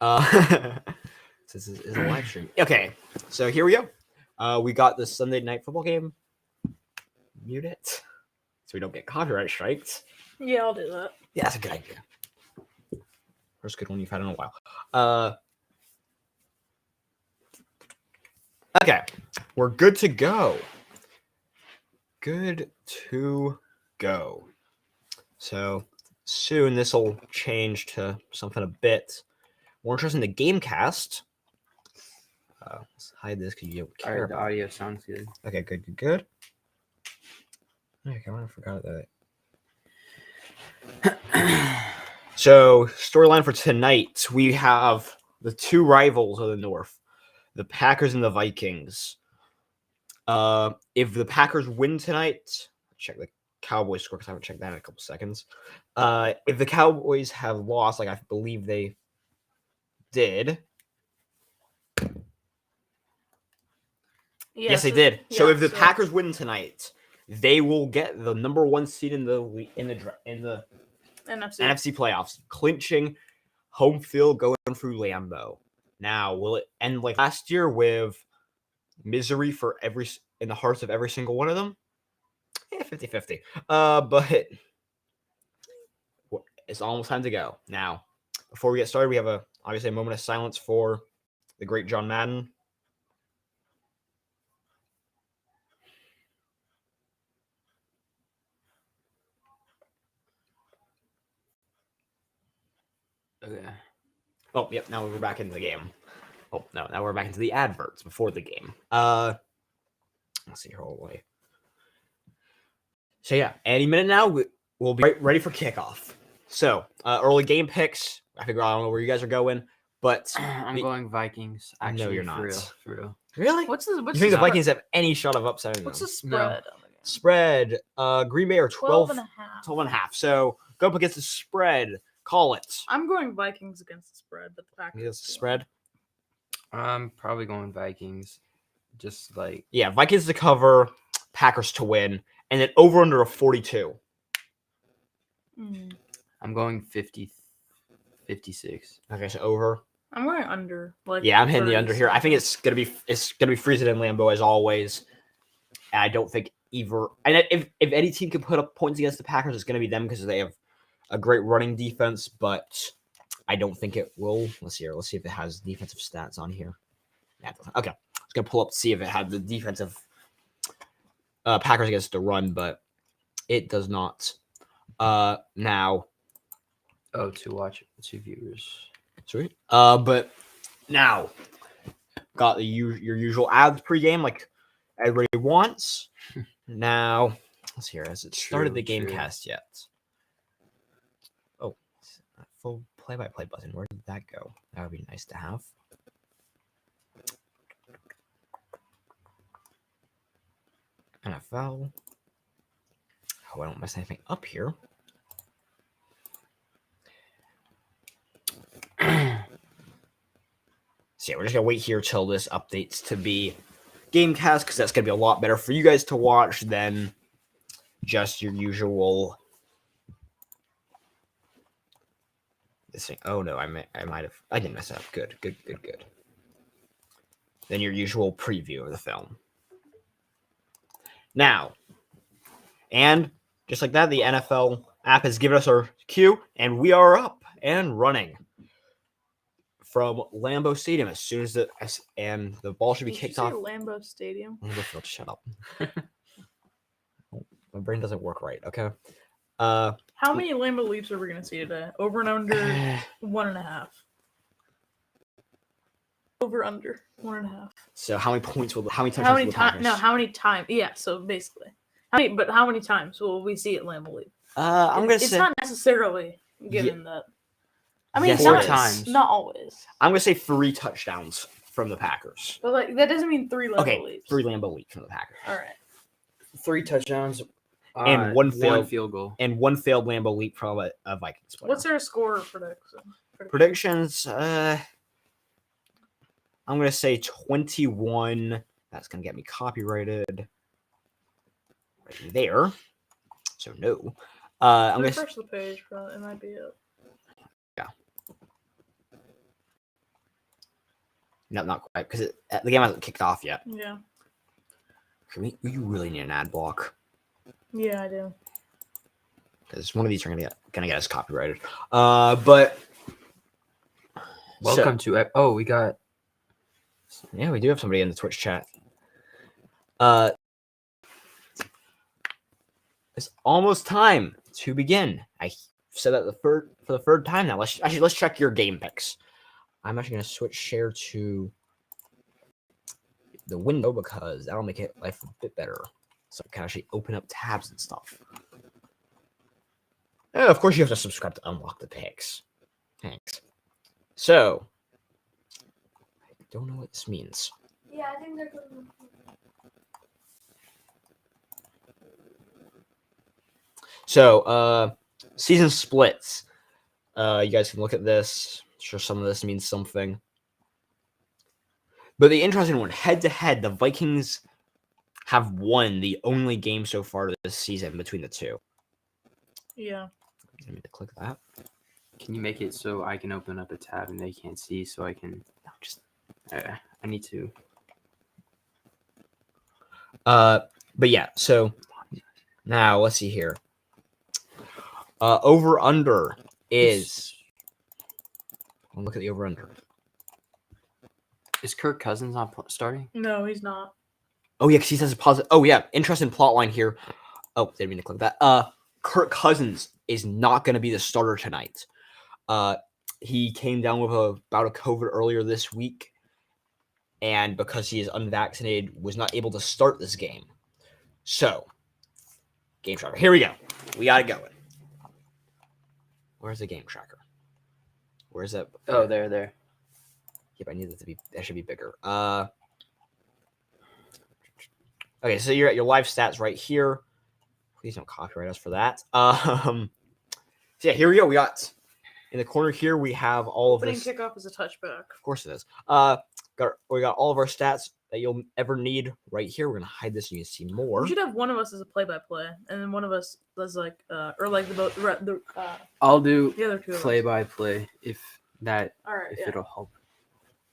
This is a live stream. Okay, so here we go. We got the Sunday night football game. Mute it so we don't get copyright strikes. Yeah, I'll do that. Yeah, that's a good idea. First good one you've had in a while. Okay, we're good to go. Good to go. So soon this will change to something a bit more interesting. The Gamecast. Let's hide this because you don't care. All right, the audio sounds good. Okay, good. Okay, I forgot that. So, storyline for tonight, we have the two rivals of the North, the Packers and the Vikings. If the Packers win tonight, check the Cowboys score because I haven't checked that in a couple seconds. If the Cowboys have lost, like I believe they did. Yes, they did. So if the Packers win tonight, they will get the number 1 seed in the NFC playoffs, clinching home field going through Lambeau. Now, will it end like last year with misery for in the hearts of every single one of them? Yeah, 50-50. But it's almost time to go. Now, before we get started, we have obviously a moment of silence for the great John Madden. Okay. Oh, yep. Now we're back into the game. Oh no! Now we're back into the adverts before the game. Let's see here all the way. So yeah, any minute now we'll be ready for kickoff. So early game picks. I don't know where you guys are going, but I'm going Vikings. Actually, no, you're not. For real. Really? What's you think the Vikings have any shot of upsetting them? What's the spread? No. On the game? Spread. Green Bay are 12 and a half. 12 and a half. So go up against the spread. Call it. I'm going Vikings against the spread, but the Packers. Against the spread. I'm probably going Vikings. Just like Vikings to cover, Packers to win, and then over under a 42. I'm going 56. Okay, so over. I'm going under. I'm hitting the under here. I think it's gonna be freezing in Lambeau as always. And I don't think either. And if any team can put up points against the Packers, it's gonna be them because they have a great running defense. But I don't think it will. Let's see here. Let's see if it has defensive stats on here. Yeah, okay. I was gonna pull up to see if it had the defensive Packers against the run, but it does not. Now. Oh, two viewers. Sweet. But now got your usual ads pregame like everybody wants. Now let's hear. Has it started the Gamecast yet? Oh, full play-by-play button. Where did that go? That would be nice to have. NFL. Oh, I don't mess anything up here. So yeah, we're just gonna wait here till this updates to be Gamecast because that's gonna be a lot better for you guys to watch than just your usual. This thing. Oh no, I didn't mess it up. Good. Than your usual preview of the film. Now, and just like that, the NFL app has given us our cue, and we are up and running from Lambeau Stadium as soon as the ball should be kicked off. Lambeau Stadium. Lambeau Field, shut up. My brain doesn't work right. Okay. How many Lambeau leaps are we gonna see today? Over and under 1.5. Over under 1.5. So how many points will? How many times? How many times? Yeah. So basically, how many times will we see at Lambeau leap? I'm gonna say it's not necessarily given that. I mean, yes, 4 times. Not always. I'm gonna say 3 touchdowns from the Packers. But like that doesn't mean 3 Lambeau leaps. 3 Lambeau leaps from the Packers. All right. 3 touchdowns and one field goal and 1 failed Lambeau leap from a Vikings player. What's their score prediction? Predictions? I'm gonna say 21. That's gonna get me copyrighted right there. So no. I'm gonna refresh the page, bro. It might be it. Yeah. No, not quite, because the game hasn't kicked off yet. Yeah. Okay, you really need an ad block, Yeah, I do. because one of these are gonna get us copyrighted. But Welcome to. Oh, we got. yeah, we do have somebody in the Twitch chat. It's almost time to begin. I said that for the third time now. Let's check your game picks. I'm actually gonna switch share to the window because that'll make it life a bit better. So I can actually open up tabs and stuff. And of course, you have to subscribe to unlock the picks. Thanks. So, I don't know what this means. Yeah, I think they're good. So, season splits. You guys can look at this. I'm sure some of this means something. But the interesting one, head to head, the Vikings have won the only game so far this season between the two. Yeah. Let me click that. Can you make it so I can open up a tab and they can't see, so I can? No, just I need to. but yeah, so now let's see here. Over under is. I'll look at the over under. Is Kirk Cousins not starting? No, he's not. Oh yeah, because he says a positive. Oh yeah, interesting plot line here. Oh, didn't mean to click that. Kirk Cousins is not going to be the starter tonight. He came down with a bout of COVID earlier this week, and because he is unvaccinated, was not able to start this game. So, game tracker. Here we go. We got it going. Where's the game tracker? Where's that? Oh, there. Yep, I need it to be. That should be bigger. Okay, so you're at your live stats right here. Please don't copyright us for that. So yeah, here we go. We got in the corner here. We have all of Opening this. kickoff is a touchback. Of course it is. We got all of our stats that you'll ever need right here. We're gonna hide this so you can see more. We should have one of us as a play-by-play, and then one of us as like, or like the I'll do the other two. play-by-play if that All right. if Yeah. it'll help.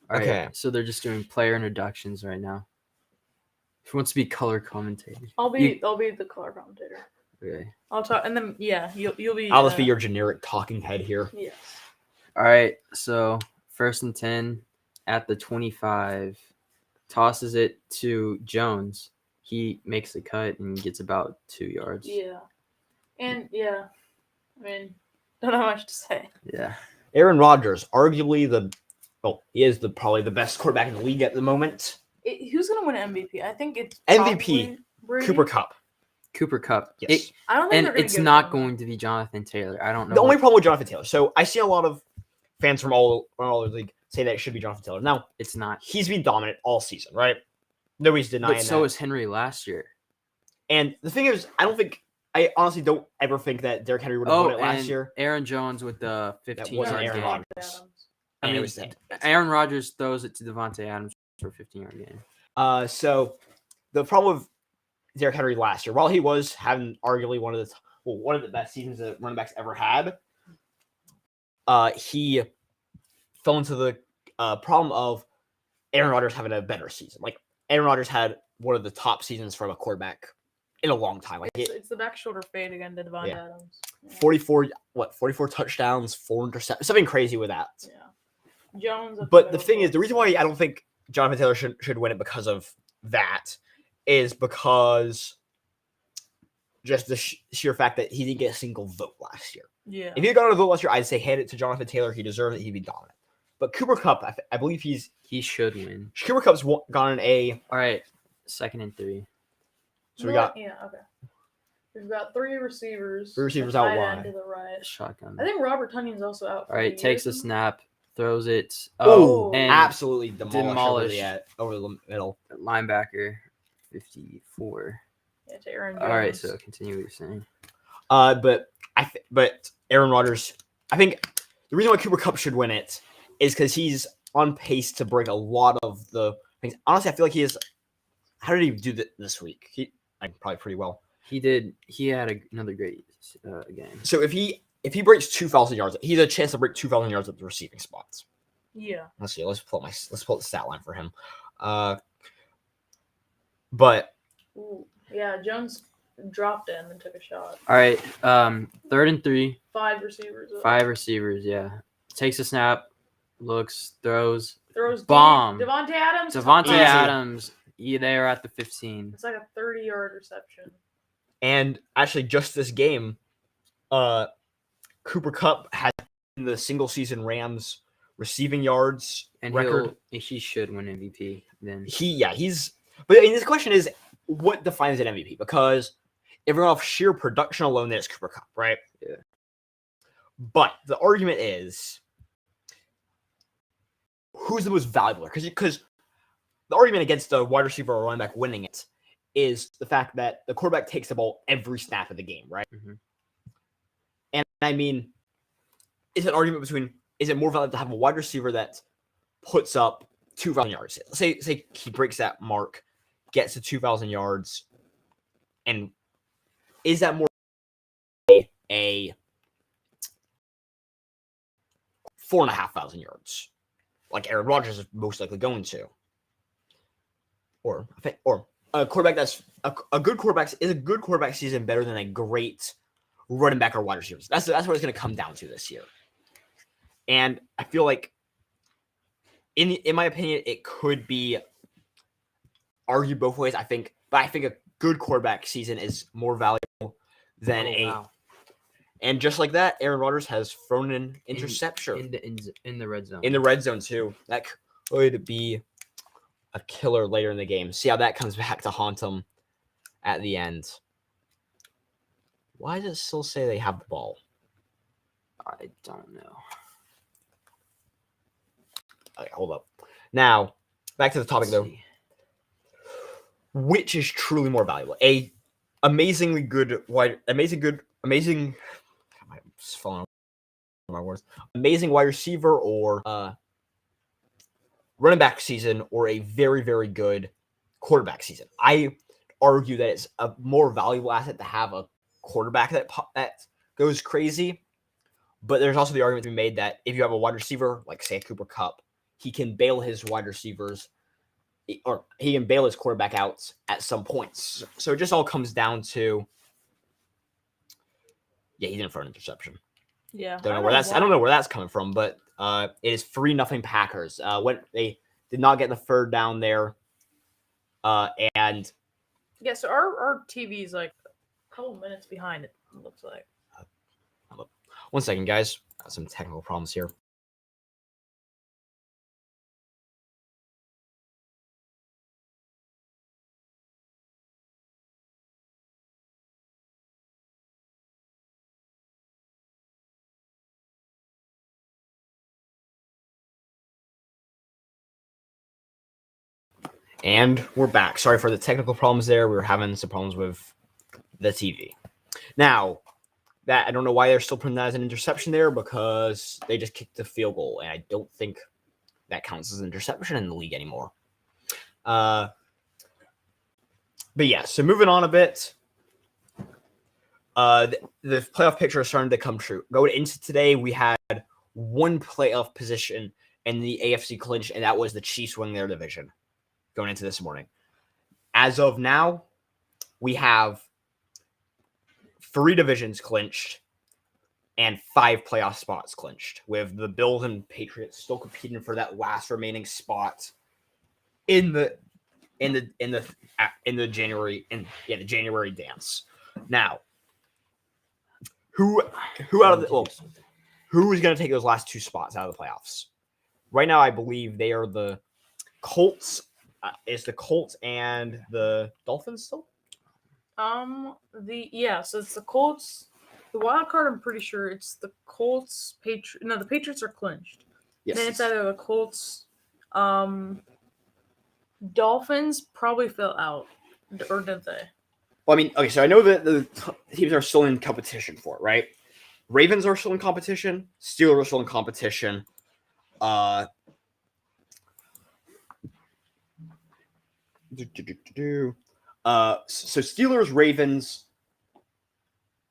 All right, Okay. so they're just doing player introductions right now. Who wants to be color commentator? I'll be the color commentator. Okay. I'll talk, and then you'll be. I'll just be your generic talking head here. Yes. All right, so 1st and 10 at the 25, tosses it to Jones. He makes the cut and gets about 2 yards. Yeah. And yeah, I mean, don't know much to say. Yeah. Aaron Rodgers, arguably he is probably the best quarterback in the league at the moment. Who's gonna win MVP? I think it's MVP, probably Brady. Cooper Kupp. Cooper Kupp. Yes. I don't think And they're gonna it's give not him- going to be Jonathan Taylor. I don't know. The only problem with Jonathan Taylor. So I see a lot of fans from all over the league say that it should be Jonathan Taylor. Now It's not. he's been dominant all season, right? Nobody's denying But so that. was Henry last year. And the thing is, I honestly don't ever think that Derrick Henry would have won it last and year. Aaron Jones with the That 15 wasn't yard Aaron game. Rodgers. I And it mean, was Aaron Rodgers throws it to Devontae Adams for a 15-yard game. So the problem with Derrick Henry last year, while he was having arguably one of the best seasons that running backs ever had, he fell into the problem of Aaron Rodgers having a better season. Like Aaron Rodgers had one of the top seasons from a quarterback in a long time. Like It's the back shoulder fade again to Devontae Adams. Yeah. 44 touchdowns, 4 interceptions, something crazy with that. Yeah. Jones. But the thing is, the reason why I don't think Jonathan Taylor should win it because of that is because just the sheer fact that he didn't get a single vote last year. Yeah. If he had gotten a vote last year, I'd say hand it to Jonathan Taylor. He deserves it. He'd be dominant. But Cooper Kupp, I believe He should win. Cooper Kupp's gotten a. All right, 2nd and 3. So we got Yeah. Okay. We've got 3 receivers. 3 receivers a out tight wide. end to the right. Shotgun. I think Robert Tunney's also out. All right, takes a snap, throws it. Oh, and absolutely demolished demolished. over the middle. linebacker, 54. Yeah, to Aaron Jones. All right, so continue what you're saying. But Aaron Rodgers, I think the reason why Cooper Kupp should win it is because he's on pace to break a lot of the things. Honestly, I feel like he is. How did he do this week? Probably pretty well. He did. He had another great game. So if he breaks 2,000 yards, he has a chance to break 2,000 yards at the receiving spots. Yeah. Let's see. Let's pull the stat line for him. But Ooh. Yeah, Jones dropped it and then took a shot. All right. 3rd and 3. 5 receivers. 5 receivers. Yeah. Takes a snap, looks, throws. Throws Bomb. deep. Devontae Adams. Devontae Easy. Adams. Yeah, they are at the 15. It's like a 30-yard reception. and actually, just this game, Cooper Kupp had the single season Rams receiving yards And record. he should win MVP then. He's. But I mean, this question is, what defines an MVP? Because if you're off sheer production alone, then it's Cooper Kupp, right? Yeah. But the argument is, who's the most valuable? Because the argument against the wide receiver or running back winning it is the fact that the quarterback takes the ball every snap of the game, right? Mm-hmm. And I mean, it's an argument between, is it more valuable to have a wide receiver that puts up 2,000 yards? Say he breaks that mark, gets to 2,000 yards, and is that more a 4,500 yards, like Aaron Rodgers is most likely going to, or a quarterback that's a good quarterback is a good quarterback season better than a great running back or wide receivers? That's what it's going to come down to this year. And I feel like, in my opinion, it could be argued both ways. I think a good quarterback season is more valuable than And just like that, Aaron Rodgers has thrown an interception in the red zone. In the red zone too. That could be a killer later in the game. See how that comes back to haunt him at the end. Why does it still say they have the ball? I don't know. Okay, hold up. Now, back to the topic though. Which is truly more valuable? Amazing. Amazing wide receiver or running back season, or a very, very good quarterback season? I argue that it's a more valuable asset to have a quarterback that goes crazy. But there's also the argument to be made that if you have a wide receiver, like say Cooper Kupp, he can bail his wide receivers, or he can bail his quarterback out at some points. So it just all comes down to, he didn't throw an interception. Yeah. I don't know where that's coming from, but it is 3-0 Packers. When they did not get the third down there, and yeah, so our TV is like a couple minutes behind. It looks like. 1 second, guys. Got some technical problems here. And we're back. Sorry for the technical problems there. We were having some problems with the TV. Now, that I don't know why they're still putting that as an interception there, because they just kicked the field goal, and I don't think that counts as an interception in the league anymore. But yeah, so moving on a bit. The playoff picture is starting to come true. Going into today, we had one playoff position in the AFC clinch, and that was the Chiefs winning their division going into this morning. As of now, we have 3 divisions clinched and 5 playoff spots clinched, with the Bills and Patriots still competing for that last remaining spot in the January the January dance. Now, who is going to take those last 2 spots out of the playoffs? Right now, I believe they are the Colts. Is the Colts and the Dolphins still? So it's the Colts. The wild card, I'm pretty sure it's the Colts. The Patriots are clinched. Yes. Then it's either the Colts, Dolphins probably fell out, or did they? Well, I mean, okay, so I know that the teams are still in competition for it, right? Ravens are still in competition. Steelers are still in competition. So Steelers, Ravens,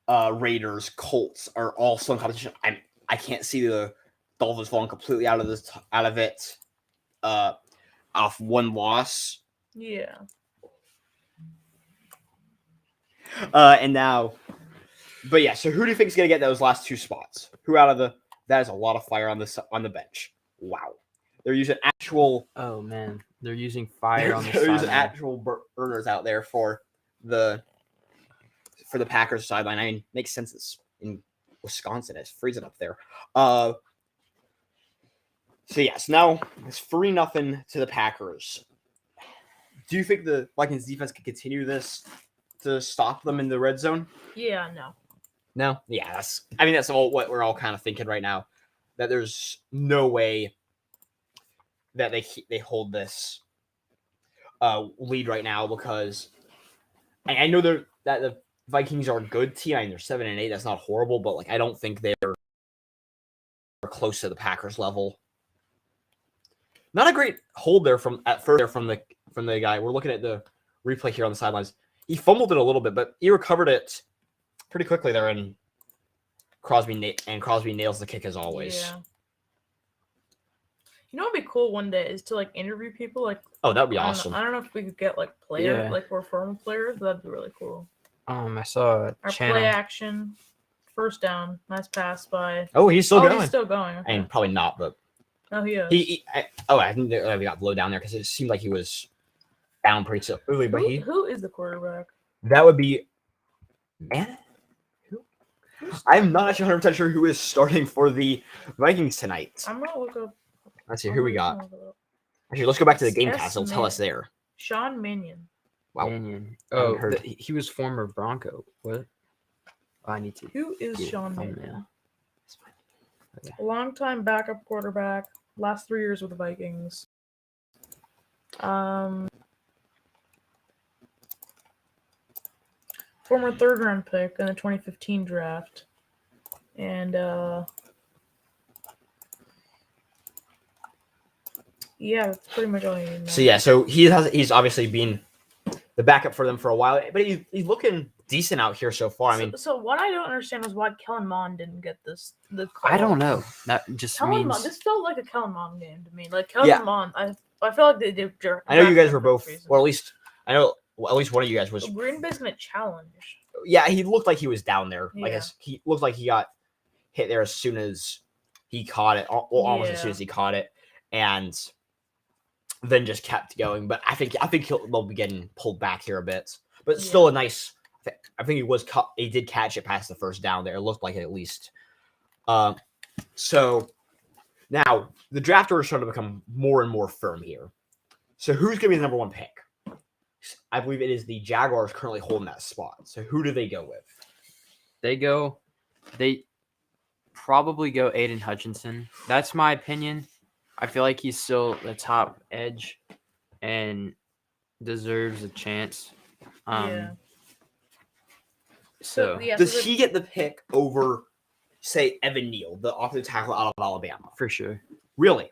Raiders, Colts are all still in competition. I can't see the Dolphins falling completely out of it, off one loss. Yeah. And now, but yeah. So who do you think is gonna get those last two spots? Who out of the? That is a lot of fire on the bench. Wow, they're using actual. Oh man, they're using fire on the They're using sideline. actual burners out there for the Packers sideline. I mean, makes sense. It's in Wisconsin. It's freezing up there. So yes, now it's 3-0 to the Packers. Do you think the Vikings defense can continue this to stop them in the red zone? Yeah, no. No. Yeah, that's all what we're all kind of thinking right now. That there's no way that they hold this lead right now, because I know that the Vikings are a good team. I mean, they're 7-8. That's not horrible, but like I don't think they're close to the Packers level. Not a great hold there from the guy. We're looking at the replay here on the sidelines. He fumbled it a little bit, but he recovered it pretty quickly there, and Crosby nails the kick as always. Yeah. You know what'd be cool one day is to like interview people. Like, Oh, that'd be I don't awesome. know, I don't know if we could get like players, Yeah. like we're former players. That'd be really cool. I saw a Our channel. play action, first down, nice pass by. Oh, he's still going. He's still going. Okay. I mean, probably not, but Oh, he is. I think we got blow down there because it seemed like he was down pretty early. But Who is the quarterback? that would be. Man, who? I'm not actually 100% sure who is starting for the Vikings tonight. I'm gonna look up. Let's see who we got. Actually, let's go back to the game S. cast. It'll tell us there. Sean Mannion. Wow. Mannion. I haven't Oh, heard. he was former Bronco. What? Oh, I need to. Who is get Sean thumbnail. Mannion? Okay. Longtime backup quarterback. Last 3 years with the Vikings. Former third-round pick in the 2015 draft, and yeah, that's pretty much all you need to know. So yeah, so he's obviously been the backup for them for a while, but he's looking decent out here so far. I mean, so what I don't understand is why Kellen Mond didn't get the call. I don't know. That just Kellen means Mond, this felt like a Kellen Mond game to me. Like Kellen Yeah. Mond, I feel like they did. I know you guys were both, or at least I know at least one of you guys was. Green Bay's gonna challenge. Yeah, he looked like he was down there. I Yeah. guess he looked like he got hit there as soon as he caught it, well, almost as soon Yeah. as he caught it, and then just kept going. But I think they'll be getting pulled back here a bit, but it's still a nice. I think he was cut. He did catch it past the first down there. It looked like it at least. So now the draft order is starting to become more and more firm here. So who's going to be the number one pick? I believe it is the Jaguars currently holding that spot. So who do they go with? they probably go Aiden Hutchinson. That's my opinion. I feel like he's still the top edge and deserves a chance. Yeah. So yeah, Does he get the pick over, say, Evan Neal, the offensive tackle out of Alabama? for sure. Really?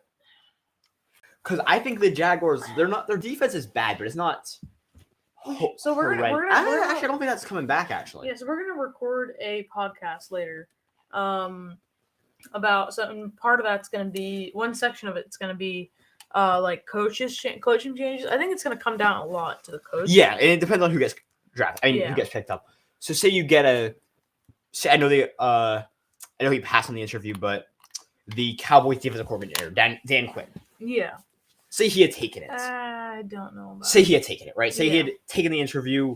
Because I think the Jaguars, their defense is bad, but it's not. So we're gonna Actually, I don't think that's coming back. Actually, Yeah, so we're gonna record a podcast later, about something. Part of that's gonna be one section of it's gonna be, like coaching changes. I think it's gonna come down a lot to the coach. yeah, and it depends on who gets drafted. I mean, Yeah. who gets picked up. So say you get I know he passed on the interview, but the Cowboys defensive coordinator Dan Quinn. Yeah. Say he had taken it. I don't know about. Say he had taken it, right? Say he Yeah. had taken the interview,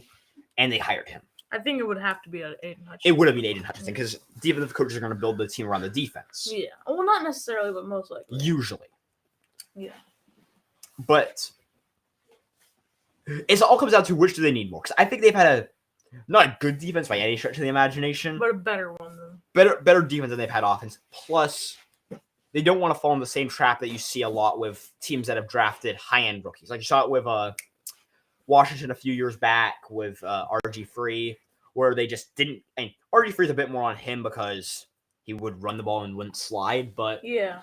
and they hired him. I think it would have to be Aiden Hutchinson. It would have been Aiden Hutchinson because defensive coaches are going to build the team around the defense. Yeah. Well, not necessarily, but most likely. Usually. Yeah. But it all comes down to which do they need more. Because I think they've had not a good defense by any stretch of the imagination. But a better one than. Better defense than they've had offense. Plus, they don't want to fall in the same trap that you see a lot with teams that have drafted high-end rookies. Like you saw it with Washington a few years back with RG3, where they just didn't. And RG3 is a bit more on him because he would run the ball and wouldn't slide. But Yeah.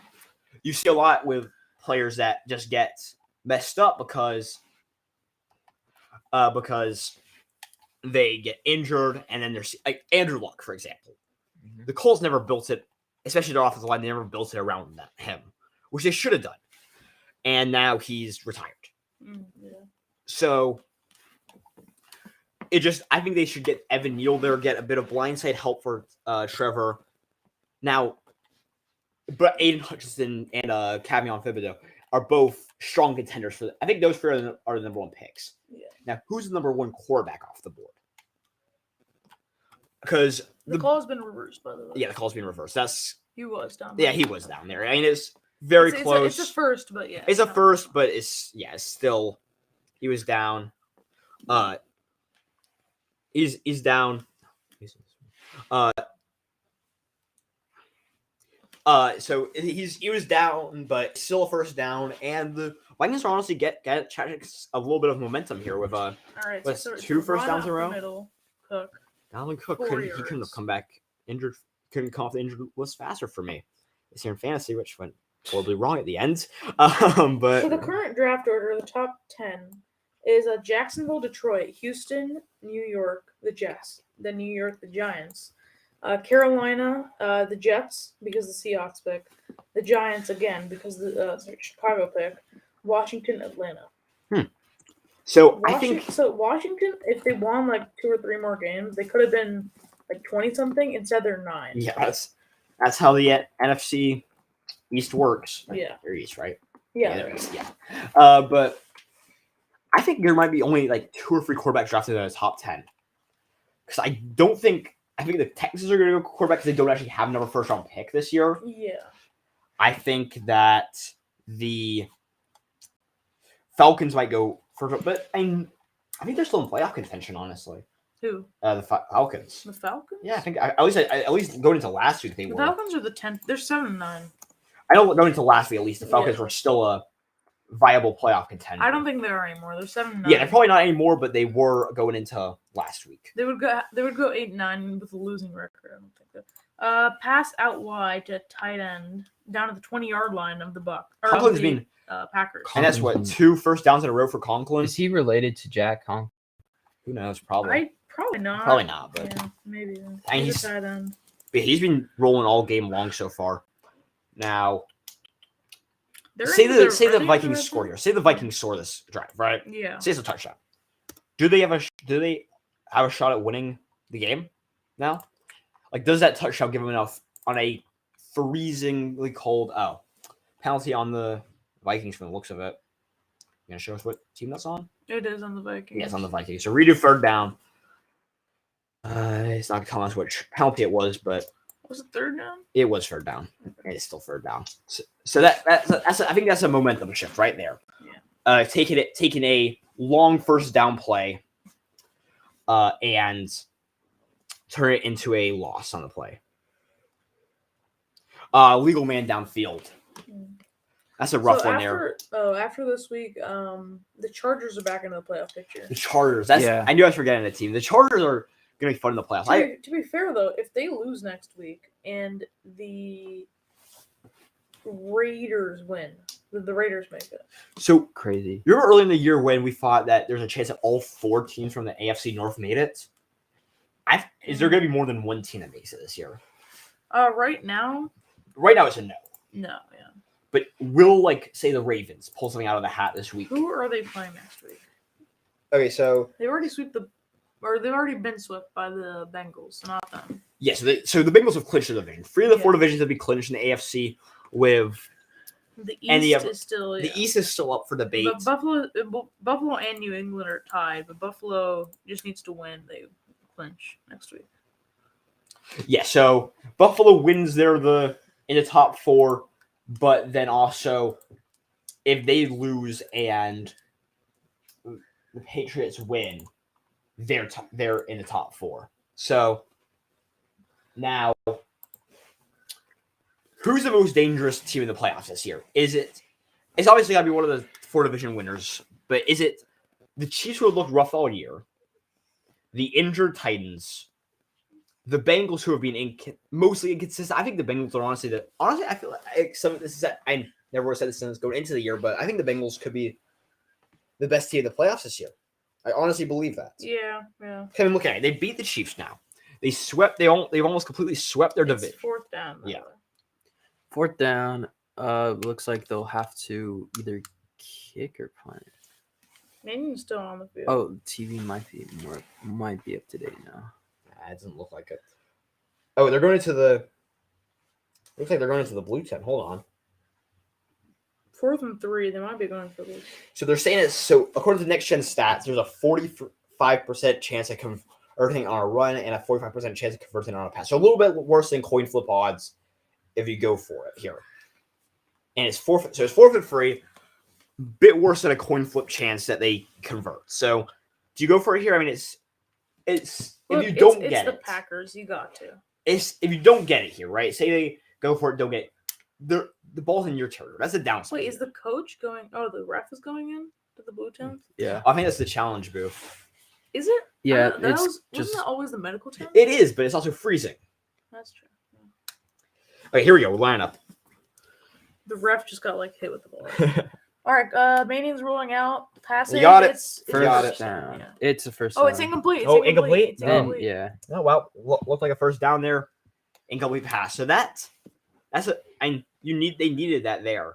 you see a lot with players that just get messed up because they get injured, and then there's like Andrew Luck, for example. The Colts never built it especially their offensive line, they never built it around him, which they should have done. And now he's retired. Yeah. So I think they should get Evan Neal there, get a bit of blindside help for Trevor. Now, but Aiden Hutchinson and Cavion Thibodeau are both strong contenders for. I think those three are the number one picks. Yeah. Now, who's the number one quarterback off the board? Because The call's been reversed, by the way. yeah, the call's being reversed. He was down. Yeah, he was down there. I mean, it's very close. It's a first, but yeah. It's a first, but it's still he was down. He's down. So he was down, but still a first down, and the Vikings are honestly get a little bit of momentum here with All right, what's so two first downs in a row. Middle, Cook. Dalvin Cook 4 he couldn't have yards. come back injured. Couldn't come off the injured list faster for me this year in fantasy, which went horribly wrong at the end. But So the current draft order, the top 10, is Jacksonville, Detroit, Houston, New York, the Jets, then New York, the Giants, Carolina, the Jets because the Seahawks pick, the Giants again because the Chicago pick, Washington, Atlanta. so I think Washington, if they won like 2 or 3 more games, they could have been like 20 something. Instead, they're 9. yeah, that's how the NFC East works. Yeah. They're East, right? Yeah. They're East, yeah. But I think there might be only like 2 or 3 quarterbacks drafted in the top 10. Because I think the Texans are going to go quarterback because they don't actually have another first round pick this year. Yeah. I think that the Falcons might go first, but I think they're still in playoff contention, honestly. Who? The Falcons. The Falcons? Yeah, I think at least going into last week they The were. Falcons are the 10th. They're 7-9. I know going into last week at least the Falcons were still a viable playoff contender. I don't think they are anymore. They're 7-9. Yeah, they're probably not anymore, but they were going into last week. They would go 8-9 with a losing record. I don't think that. Pass out wide to tight end down to the 20-yard line of the Conklin's been Packers. and that's what 2 first downs in a row for Conklin. Is he related to Jack Conklin? Who knows? Probably. Probably not. Probably not, but Yeah, maybe. And He's he's- a tight end. but he's been rolling all game long so far. Now, They're say in the red Vikings zone? score here. Say the Vikings score this drive, right? Yeah. Say it's a touchdown. Do they have a shot at winning the game now? Like, does that touchdown give them enough on a freezingly cold penalty on the Vikings from the looks of it? You gonna show us what team that's on? It is on the Vikings. Yeah, it's on the Vikings. So redo third down. It's not gonna tell us which penalty it was, but Was it third down? it was third down. It's still third down. So that's I think that's a momentum shift right there. Yeah. Taking a long first down play, and turn it into a loss on the play. Legal man downfield. That's a rough one there. After this week, the Chargers are back into the playoff picture. The Chargers. Yeah. I knew I was forgetting a team. The Chargers are going to be fun in the playoffs. To be fair, though, if they lose next week and the Raiders win, the Raiders make it. So Crazy. you remember early in the year when we thought that there's a chance that all 4 teams from the AFC North made it? Is there going to be more than one team that makes it this year? Right now, It's a no. no, yeah. But will, say, the Ravens pull something out of the hat this week? Who are they playing next week? Okay, so They've already been swept by the Bengals, not them. yeah, so the Bengals have clinched the division. 3 of the 4 Yeah. divisions have been clinched in the AFC. With The And East the- is still the East is still up for debate. But Buffalo and New England are tied, but Buffalo just needs to win. They clinch next week. Yeah, so Buffalo wins in the top 4, but then also if they lose and the Patriots win, they're in the top 4. So now, who's the most dangerous team in the playoffs this year? It's obviously got to be one of the 4 division winners, but is it the Chiefs who have looked rough all year, the injured Titans, the Bengals who have been mostly inconsistent? I think the Bengals are honestly, I feel like some of this is, I never would have said this since going into the year, but I think the Bengals could be the best team in the playoffs this year. I honestly believe that. Yeah. I mean, look at it. They beat the Chiefs now. They've almost completely swept their It's division. 4th down. by the Yeah. way. 4th down. Looks like they'll have to either kick or punt. Manning's still on the field. Oh, TV might be up to date now. Nah, it doesn't look like it. Oh, they're going into the. Looks like they're going into the blue tent. Hold on. 4th and 3. They might be going for this. So they're saying it's so according to next gen stats, there's a 45% chance of converting on a run and a 45% chance of converting on a pass. So a little bit worse than coin flip odds if you go for it here. And it's forfeit. So it's forfeit free. Bit worse than a coin flip chance that they convert. So do you go for it here? I mean, it's Look, if you don't it's get the it, Packers. You got to. it's if you don't get it here, right? Say they go for it, don't get it. The ball's in your territory. That's the downside. Wait, is the coach going? Oh, the ref is going in to the blue tent. Yeah. I think that's the challenge booth. Is it? Yeah, That it's wasn't just that always the medical tent? It is, but it's also freezing. That's true. Yeah. Okay, here we go. Line up. The ref just got hit with the ball. All right, Manning's rolling out. Passing. You got it. It's first down. down. Yeah. It's a first Oh, down. it's incomplete. It's Oh, incomplete. It's incomplete? Then, incomplete. yeah. Oh well, looked like a first down there. Incomplete pass. So that's they needed that there.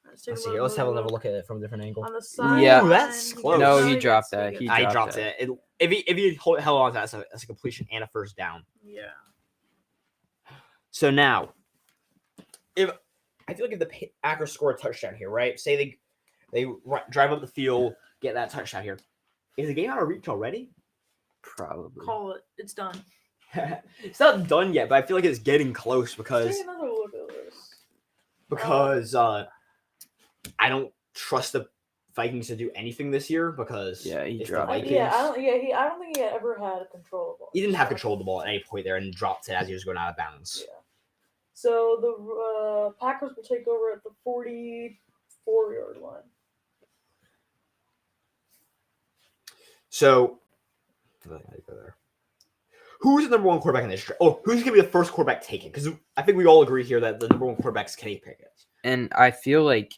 Let's take Let's a see. look, Let's have a little look at it from a different angle. on the side. Yeah. Ooh, that's close. No, he dropped that. He I dropped dropped it. If he held on to that, that's a completion and a first down. Yeah. So now, if I feel like if the Packers score a touchdown here, right? Say they drive up the field, get that touchdown here. Is the game out of reach already? Probably. Call it. It's done. It's not done yet, but I feel like it's getting close Let's take another look at this. because I don't trust the Vikings to do anything this year because Yeah, he it's the dropped it. Vikings. Yeah, I don't think he ever had control of the ball. He didn't have control of the ball at any point there and dropped it as he was going out of bounds. Yeah. So the Packers will take over at the 44-yard line. So, who's the number one quarterback in this draft? Oh, who's going to be the first quarterback taken? Because I think we all agree here that the number one quarterback is Kenny Pickett. And I feel like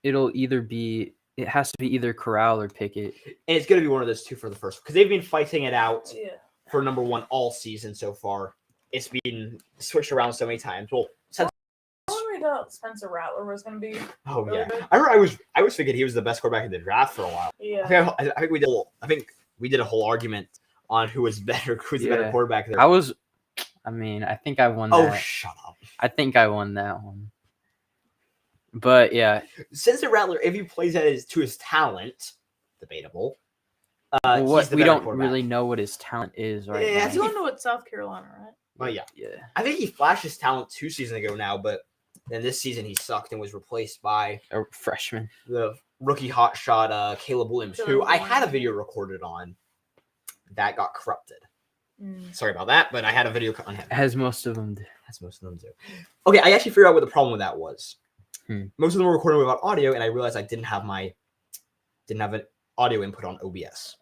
it has to be either Corral or Pickett. And it's going to be one of those two for the first, because they've been fighting it out Yeah. for number one all season so far. It's been switched around so many times. Well, since We thought Spencer Rattler was going to be. oh really yeah, good. I was thinking he was the best quarterback in the draft for a while. Yeah. I think we did a whole argument on who's the better quarterback there. I think I won that. Oh, shut up. I think I won that one. But yeah, Spencer Rattler, if he plays to his talent, debatable. we he's the better don't quarterback. really know what his talent is right Yeah, now. He's going to at South Carolina, right? Well, yeah. Yeah. I think he flashed his talent 2 seasons ago now, but then this season he sucked and was replaced by A freshman. the rookie hotshot Caleb Williams, who I had a video recorded on that got corrupted. Sorry about that, but I had a video on him. As most of them do. As most of them do. Okay, I actually figured out what the problem with that was. Most of them were recording without audio, and I realized I didn't have an audio input on OBS.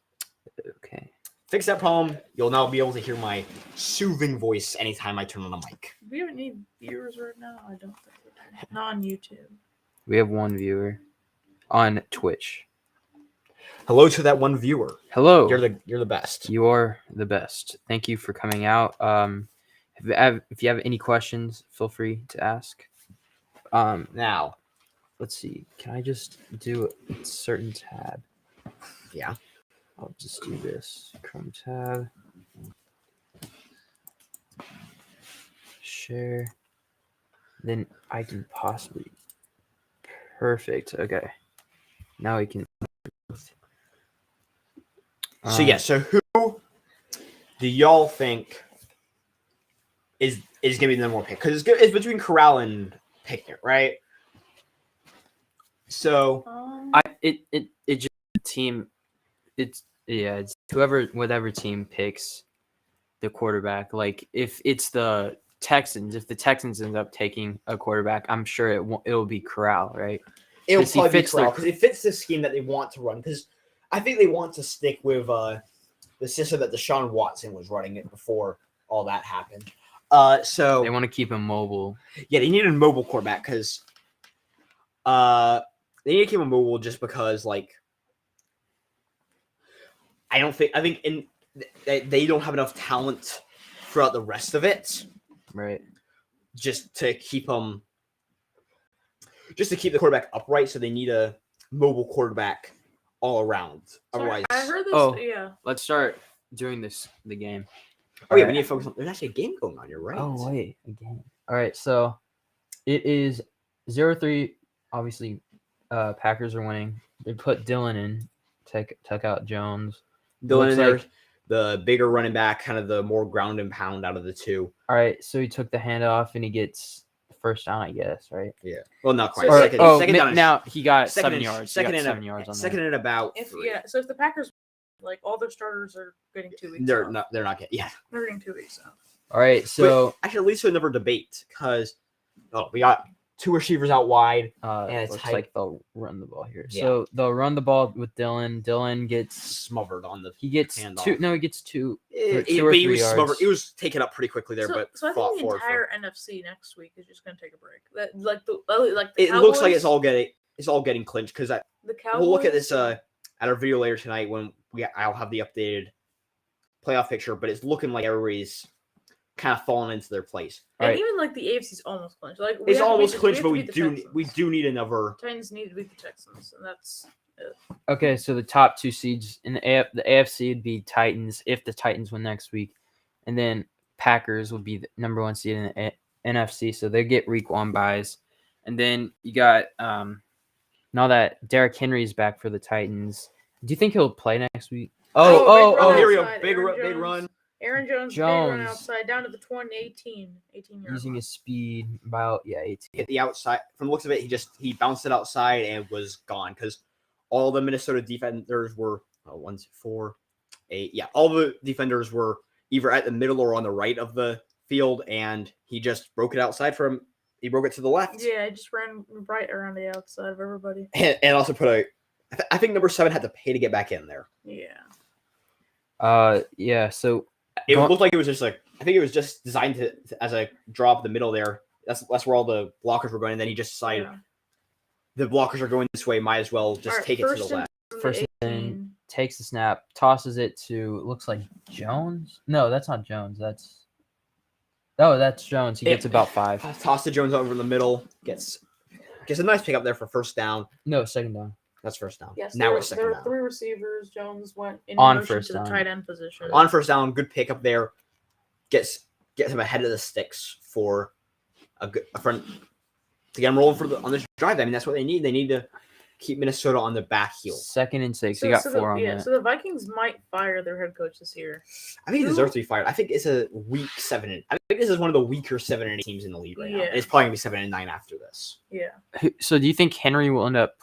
Okay. Fix that problem. You'll now be able to hear my soothing voice anytime I turn on a mic. Do we have any viewers right now? I don't think we do. Not on YouTube. We have one viewer on Twitch. Hello to that one viewer. Hello. You're the best. You are the best. Thank you for coming out. If you have any questions, feel free to ask. Now, Let's see. Can I just do a certain tab? yeah. I'll just do this. Chrome tab. Share. Then I can possibly. Perfect. Okay. Now we can. So yeah. So who do y'all think is gonna be the number one pick? Because it's between Corral and Pickett, right? So It just the team. It's whatever team picks the quarterback. Like if it's the Texans, if the Texans end up taking a quarterback, I'm sure it'll be Corral, right? it'll 'Cause he probably be fits Corral their- because it fits the scheme that they want to run. Because I think they want to stick with the system that Deshaun Watson was running it before all that happened. So They want to keep him mobile. yeah, they need a mobile quarterback because they need to keep him mobile just because I think they don't have enough talent throughout the rest of it. Right. just to keep the quarterback upright. So they need a mobile quarterback all around. Otherwise, I heard this. Oh. Yeah. Let's start doing the game. oh yeah, Alright. we need to focus on. There's actually a game going on. You're right. Oh wait, a game. All right, so it is 0-3. Obviously, Packers are winning. They put Dylan in, took out Jones. Dylan Looks in there, like- the bigger running back, kind of the more ground and pound out of the two. All right, so he took the handoff and he gets the first down, I guess, right? Yeah. Well, not quite. So- second, oh, second down. now he got second 7 and- yards. Second he got and 7 yards on second there. and about If 3. so if the Packers like all their starters are getting 2 weeks. They're off. not. They're not getting. Yeah. They're getting 2 weeks off. All right, so Actually, at least we never debate because we got 2 receivers out wide. And it's looks tight. like they'll run the ball here. Yeah. So they'll run the ball with Dylan. Dylan gets Smothered on the. he gets Handoff. 2. No, he gets 2. It, two or but he three was yards. smothered. It was taken up pretty quickly there, but so I fought think the forward for- entire NFC next week is just going to take a break. That like the It Cowboys, looks like it's all getting clinched because the Cowboys. we'll look at this at our video later tonight when I'll have the updated playoff picture, but it's looking like everybody's kind of falling into their place. And Alright. even like the AFC's almost clinched. Like It's almost we clinched, have but to we beat the do Texans. need another. Titans need to beat the Texans, and that's Okay, so the top 2 seeds in the AFC would be Titans if the Titans win next week, and then Packers would be the number 1 seed in the NFC, so they get week 1 buys, and then you got now that Derrick Henry is back for the Titans. Do you think he'll play next week? Oh, Oh, big here we run go. outside, Big Aaron big Jones. run. Aaron Jones, big run Jones. outside down to the 18 yard Using line. his speed about 18. Hit the outside. From the looks of it, he bounced it outside and was gone because all the Minnesota defenders were 1, 4, 8. Yeah, all the defenders were either at the middle or on the right of the field, and he just broke it outside from. He broke it to the left. Yeah, I just ran right around the outside of everybody. And also put I think number 7 had to pay to get back in there. Yeah. Yeah, so It Go- looked like it was just like I think it was just designed to as a draw up the middle there. That's where all the blockers were going. And then he just decided Yeah. the blockers are going this way. Might as well just Alright, take it to first the and left. from the First 18. takes the snap, tosses it to looks like Jones. No, that's not Jones. That's Jones. He Yeah. gets about 5. Toss to Jones over in the middle. Gets a nice pick up there for first down. No, second down. That's first down. Yes, Now there, it's there second were down. 3 receivers. Jones went in On motion first to the down. tight end position. On first down, good pick up there. Gets him ahead of the sticks for a front to get him rolling on this drive. I mean, that's what they need. They need to keep Minnesota on the back heel. 2nd and 6. He got 4 on that. So the Vikings might fire their head coach this year. I think he deserves to be fired. I think it's a weak 7. I think this is one of the weaker 7-8 teams in the league right now. Yeah. It's probably gonna be 7-9 after this. Yeah. So do you think Henry will end up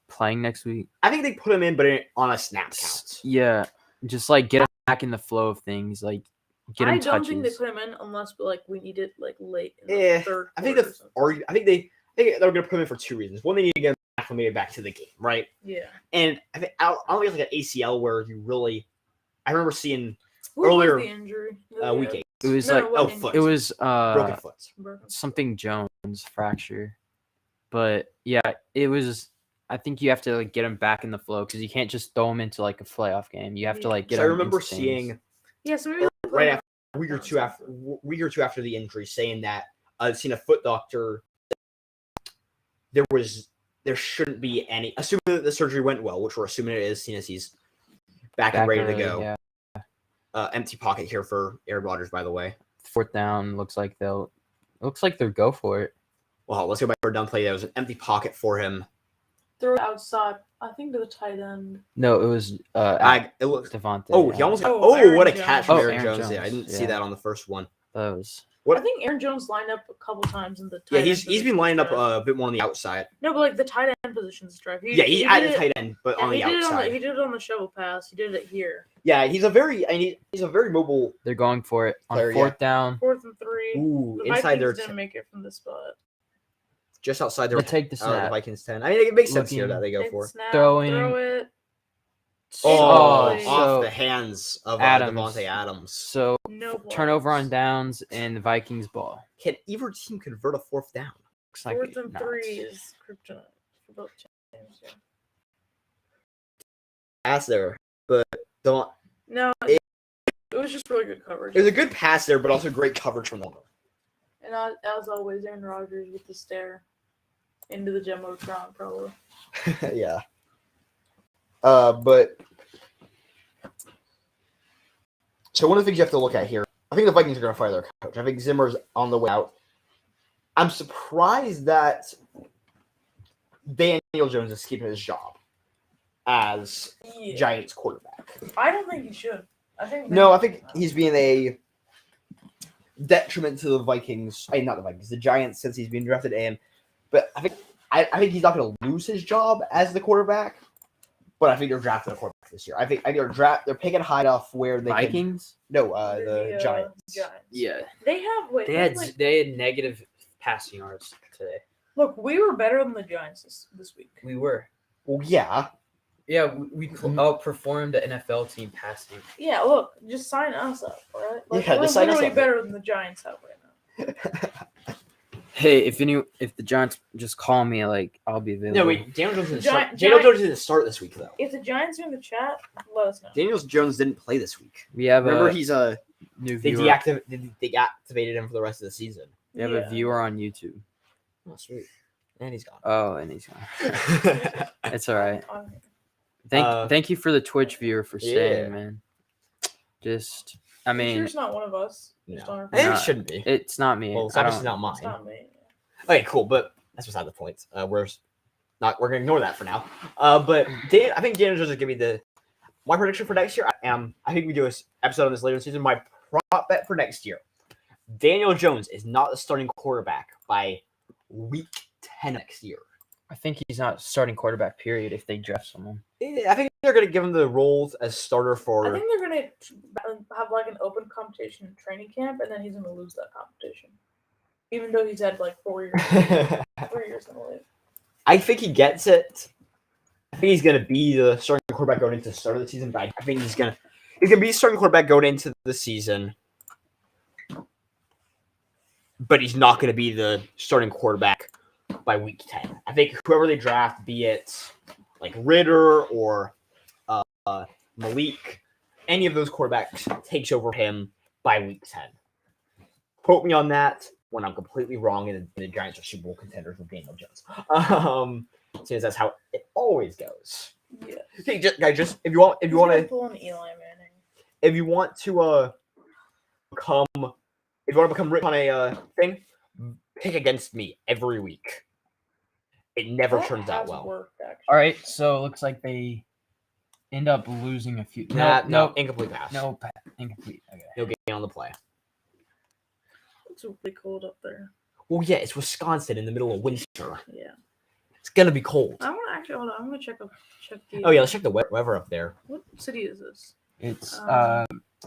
playing next week? I think they put him in, but on a snap count. Yeah, just like get him back in the flow of things, like get him I don't touches. think they put him in unless we need it late in the Yeah, third. I think quarter or something. I think they're gonna put him in for 2 reasons. One, they need to get him acclimated back to the game, right? Yeah. And I think I don't think it's like an ACL where you really. I remember seeing Who Earlier, was the injury? week 8 it was No, like no, what foot. it was broken foot. Broken. something Jones fracture, but yeah, it was. I think you have to like get him back in the flow because you can't just throw him into like a playoff game. You have to Yeah. like get. So I him remember into things. seeing Yeah, so maybe right after a week or two after the injury, saying that I'd seen a foot doctor. There shouldn't be any, assuming that the surgery went well, which we're assuming it is, seeing as he's back and ready to early, go. Yeah. Empty pocket here for Aaron Rodgers, by the way. 4th down looks like they'll go for it. Well, let's go back to our down play. That was an empty pocket for him. throw it outside. I think to the tight end. No, it was It looks. Devontae. Oh, he almost got. Oh, Oh, Aaron what a Jones. catch from Oh, Aaron Aaron Jones! Yeah, I Jones, didn't see yeah. that on the first one. That was What? I think Aaron Jones lined up a couple times in the tight Yeah, end he's been position lining up drive. a bit more on the outside. No, but like the tight end positions drive. Yeah, he did added it- tight end, but yeah, on the he did it outside. he did it on the shovel pass. He did it here. Yeah, he's a very mobile. they're going for it on Player, 4th down. 4th and 3. Ooh, The inside Vikings their didn't make it from this spot. just outside They'll their take the the snap. Vikings 10. I mean, it makes sense here Looking- that they go Take the for. snap, Throwing. Throw it. Oh, Totally. off So, the hands of Adams. Devontae Adams. So No blocks. turnover on downs and the Vikings ball. Can either team convert a 4th down? Looks like 4th and not. 3 is kryptonite for both teams. Yeah. Pass there, but don't. No, it was just really good coverage. It was a good pass there, but also great coverage from the. And as always, Aaron Rodgers with the stare into the Jumbotron, probably. Yeah. But so one of the things you have to look at here, I think the Vikings are going to fire their coach. I think Zimmer's on the way out. I'm surprised that Daniel Jones is keeping his job as Giants quarterback. I don't think he should. I think he's being a detriment to the Vikings. Not the Vikings, the Giants, since he's been drafted in. But I think he's not going to lose his job as the quarterback. But I think they're drafting a quarterback this year. I think they're picking high enough where they Vikings? the Giants. Yeah. They have They had negative passing yards today. Look, we were better than the Giants this week. We were. Well, yeah. Yeah, we outperformed the NFL team passing. Yeah, look, just sign us up, all right? Yeah, we're sign us literally up. better than the Giants have right now. Hey, if the Giants just call me, I'll be available. No, wait. Daniel Jones didn't start this week though. If the Giants are in the chat, let us know. Daniel Jones didn't play this week. We have Remember, he's a new they viewer. deactivated him for the rest of the season. We have a viewer on YouTube. Oh, sweet. And he's gone. Oh, and he's gone. It's all right. Thank you for the Twitch viewer for staying, man. I mean, it's not one of us. No. It shouldn't be. It's not me. Well, it's obviously not mine. It's not me. Okay, cool, but that's beside the point. We're gonna ignore that for now. But I think Daniel Jones is gonna be my prediction for next year. I think we do an episode on this later in the season. My prop bet for next year: Daniel Jones is not the starting quarterback by week 10 next year. I think he's not starting quarterback. Period. If they draft someone, I think they're gonna give him the roles as starter for. I think they're gonna have an open competition in training camp, and then he's gonna lose that competition. Even though he's had 4 years, 3 years in the league. I think he gets it. I think he's going to be the starting quarterback going into the start of the season. But I think he's going to be the starting quarterback going into the season. But he's not going to be the starting quarterback by week 10. I think whoever they draft, be it Ritter or Malik, any of those quarterbacks takes over him by week 10. Quote me on that when I'm completely wrong and the Giants are Super Bowl contenders with Daniel Jones. Since that's how it always goes. Yeah. Hey, just if you want to pull an Eli Manning. If you want to become rich on a thing, pick against me every week. It never turns out well. Worked, all right, so it looks like they end up losing a few. No, incomplete pass. No, incomplete. Okay. No gain on the play. It's really cold up there. Well, yeah, it's Wisconsin in the middle of winter. Yeah. It's gonna be cold. I'm gonna actually hold on. I'm gonna check the. Oh yeah, let's check the weather up there. What city is this? It's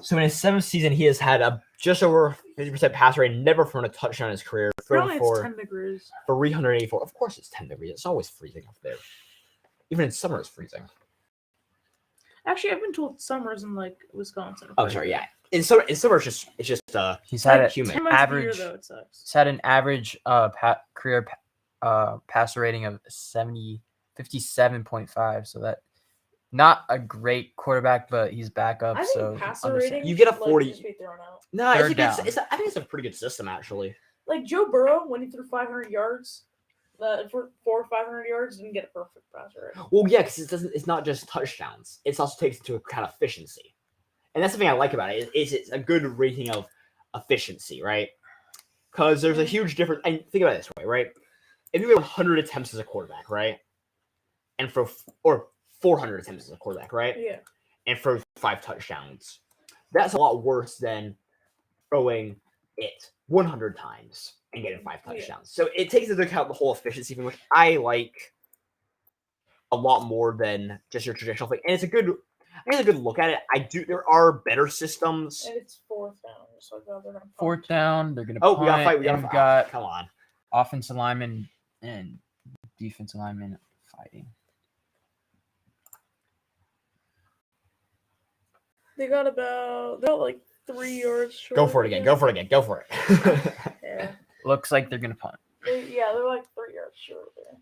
So in his 7th season, he has had a just over 50% pass rate, never thrown a touchdown in his career. Thrown Probably for 10 degrees. 384. Of course, it's 10 degrees. It's always freezing up there. Even in summer, it's freezing. Actually, I've been told summers in Wisconsin. Oh, sorry, yeah. In summer, it's just he's had humid. 10 months average. of the year, though, it sucks. He's had an average career passer rating of 57.5. So that not a great quarterback, but he's backup. I think so passer rating You get a should, 40. just be thrown out. No, Third I think down. I think it's a pretty good system actually. Like Joe Burrow, when he threw 500 yards, for 400 or 500 yards, didn't get a perfect passer rating. Well, yeah, because it's not just touchdowns. It also takes into account efficiency, and that's the thing I like about it. It's a good rating of efficiency, right? Because there's a huge difference. And think about it this way, right? If you have 100 attempts as a quarterback, right, and or 400 attempts as a quarterback, right, Yeah. and for 5 touchdowns, that's a lot worse than throwing it 100 times and getting 5 touchdowns. So it takes into account the whole efficiency thing, which I like a lot more than just your traditional thing. And it's a good look at it. There are better systems. And it's 4th down. So they're gonna punt. 4th down. They're gonna. Oh, punt, we gotta fight. and we've got come on. offensive linemen and defensive linemen fighting. They're like 3 yards short. Go for it again. Go for it. Yeah. Looks like they're gonna punt. They're like 3 yards short there.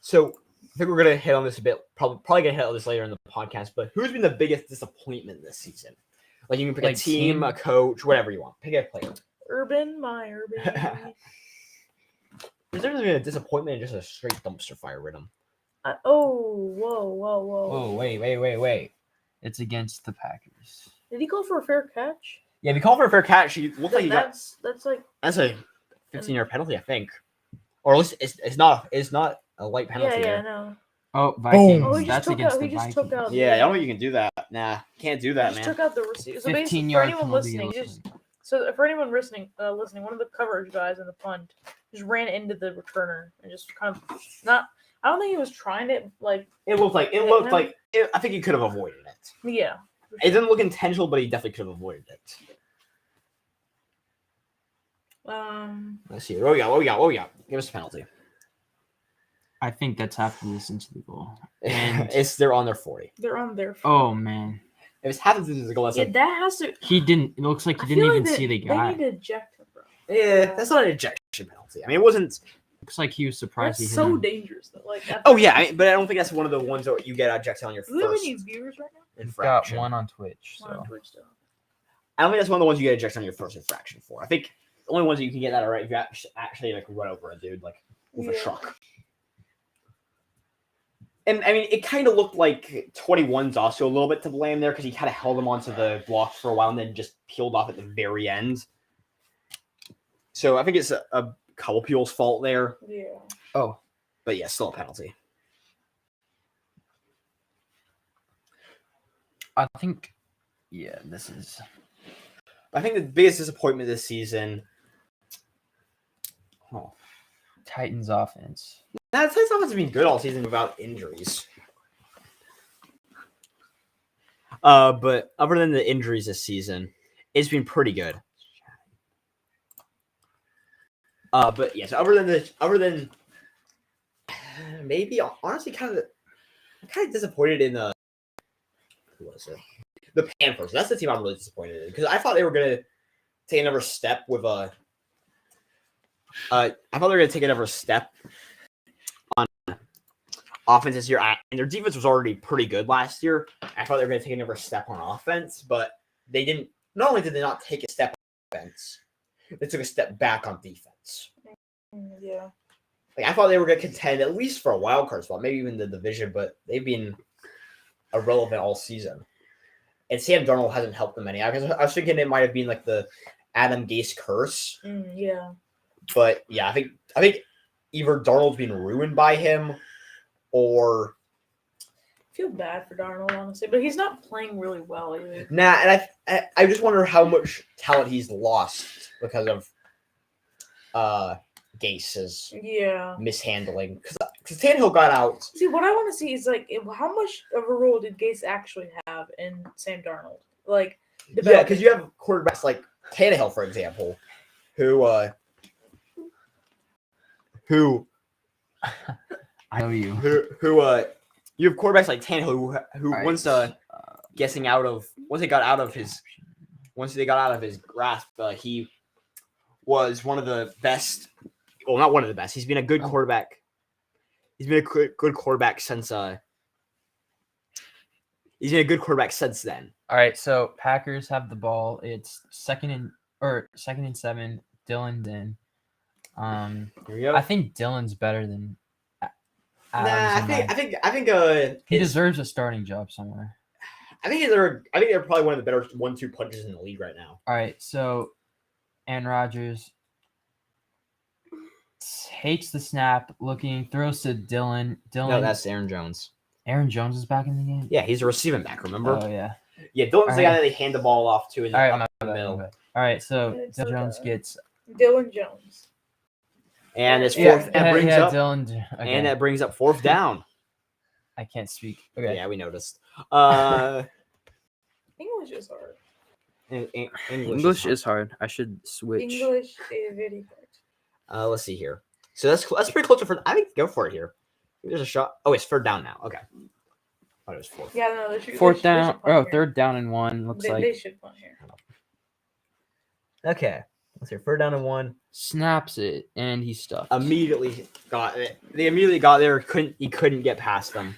So I think we're gonna hit on this a bit. Probably gonna hit on this later in the podcast. But who's been the biggest disappointment this season? Like you can pick a team, a coach, whatever you want. Pick a player. Urban Meyer, baby. There's been a disappointment and just a straight dumpster fire rhythm. Whoa. Wait. It's against the Packers. Did he go for a fair catch? Yeah, if you call for a fair catch, she looked like he got. That's like That's a 15-yard penalty, I think. Or at least it's not a light penalty. yeah, there. no. Oh, Vikings. Oh, he just That's took against out. the He just Vikings. took out. Yeah, I don't think you can do that. Nah, can't do He that, just man. took out the receiver. So basically, for 15-yard anyone penalty. listening, for anyone listening, one of the coverage guys in the punt just ran into the returner and just kind of not. I don't think he was trying to like. It looked like I think he could have avoided it. Yeah. It didn't look intentional, but he definitely could have avoided it. Let's see. What we got? Give us a penalty. I think that's half the distance to the goal. And they're on their 40. They're on their. Oh man. If it's half the distance to the goal, that's Yeah, that has to. He didn't. It looks like he didn't even see the guy. They need to eject him, bro. yeah, that's not an ejection penalty. I mean, it wasn't. Looks like he was surprised. That's he hit so him. dangerous. Though. Like. Oh yeah, but I don't think that's one of the ones that you get ejected on your Do we have first any viewers right now? We've got infraction. one on Twitch. One on So Twitch, though. I don't think that's one of the ones you get ejected on your first infraction for. I think the only ones that you can get that are right if you actually like run over a dude like with a truck. And I mean, it kind of looked like 21's also a little bit to blame there because he kind of held him onto the block for a while and then just peeled off at the very end. So I think it's a couple people's fault there. Yeah. Oh, but yeah, still a penalty. I think, yeah, this is. I think the biggest disappointment this season. Oh, Titans offense. That's not has been good all season without injuries. But other than the injuries this season, it's been pretty good. But yeah, so other than maybe honestly I'm kind of disappointed in who was it? The Panthers. That's the team I'm really disappointed in because I thought they were gonna take another step with I thought they were gonna take another step on offense this year, and their defense was already pretty good last year. I thought they were gonna take another step on offense, but they didn't. Not only did they not take a step on offense, they took a step back on defense. Yeah. Like I thought they were gonna contend at least for a wild card spot, maybe even the division, but they've been irrelevant all season. And Sam Darnold hasn't helped them any. I was thinking it might have been like the Adam Gase curse. Yeah. But yeah, I think either Darnold's been ruined by him, or I feel bad for Darnold, honestly, but he's not playing really well either. nah. And I just wonder how much talent he's lost because of Gase's mishandling. Because Tannehill got out. See, what I want to see is like how much of a role did Gase actually have in Sam Darnold? Like, yeah, because you have quarterbacks like Tannehill, for example, who I know you. You have quarterbacks like Tannehill who Right. once they got out of his grasp, he was one of the best. Well, not one of the best. He's been a good quarterback. He's been a good quarterback since. He's been a good quarterback since then. All right, so Packers have the ball. It's second and 7. Dylan then. Here we go. I think Dylan's better than Adams. I think he deserves a starting job somewhere. I think they're probably one of the better 1-2 punches in the league right now. All right, so Aaron Rodgers takes the snap, throws to Dylan. No, that's Aaron Jones. Aaron Jones is back in the game. Yeah, he's a receiving back. Remember? Oh yeah. Yeah, Dylan's the guy that they hand the ball off to in All right, the middle. my bad. All right, so It's Dylan okay. Jones gets Dylan Jones. And it's fourth. Dylan. Okay. And that brings up fourth down. I can't speak. Okay. Yeah, we noticed. English is hard. English is hard. I should switch. English is very hard. Let's see here. So that's pretty close to first. I think go for it here. There's a shot. Oh, it's third down now. Okay. Oh, it was fourth. Yeah, no, they should. Fourth they should down. punt here. Third down and 1. Looks like They should punt here. Okay. Let's see. Third down and 1. snaps it and he's stuffed. Immediately got it. They immediately got there. He couldn't get past them.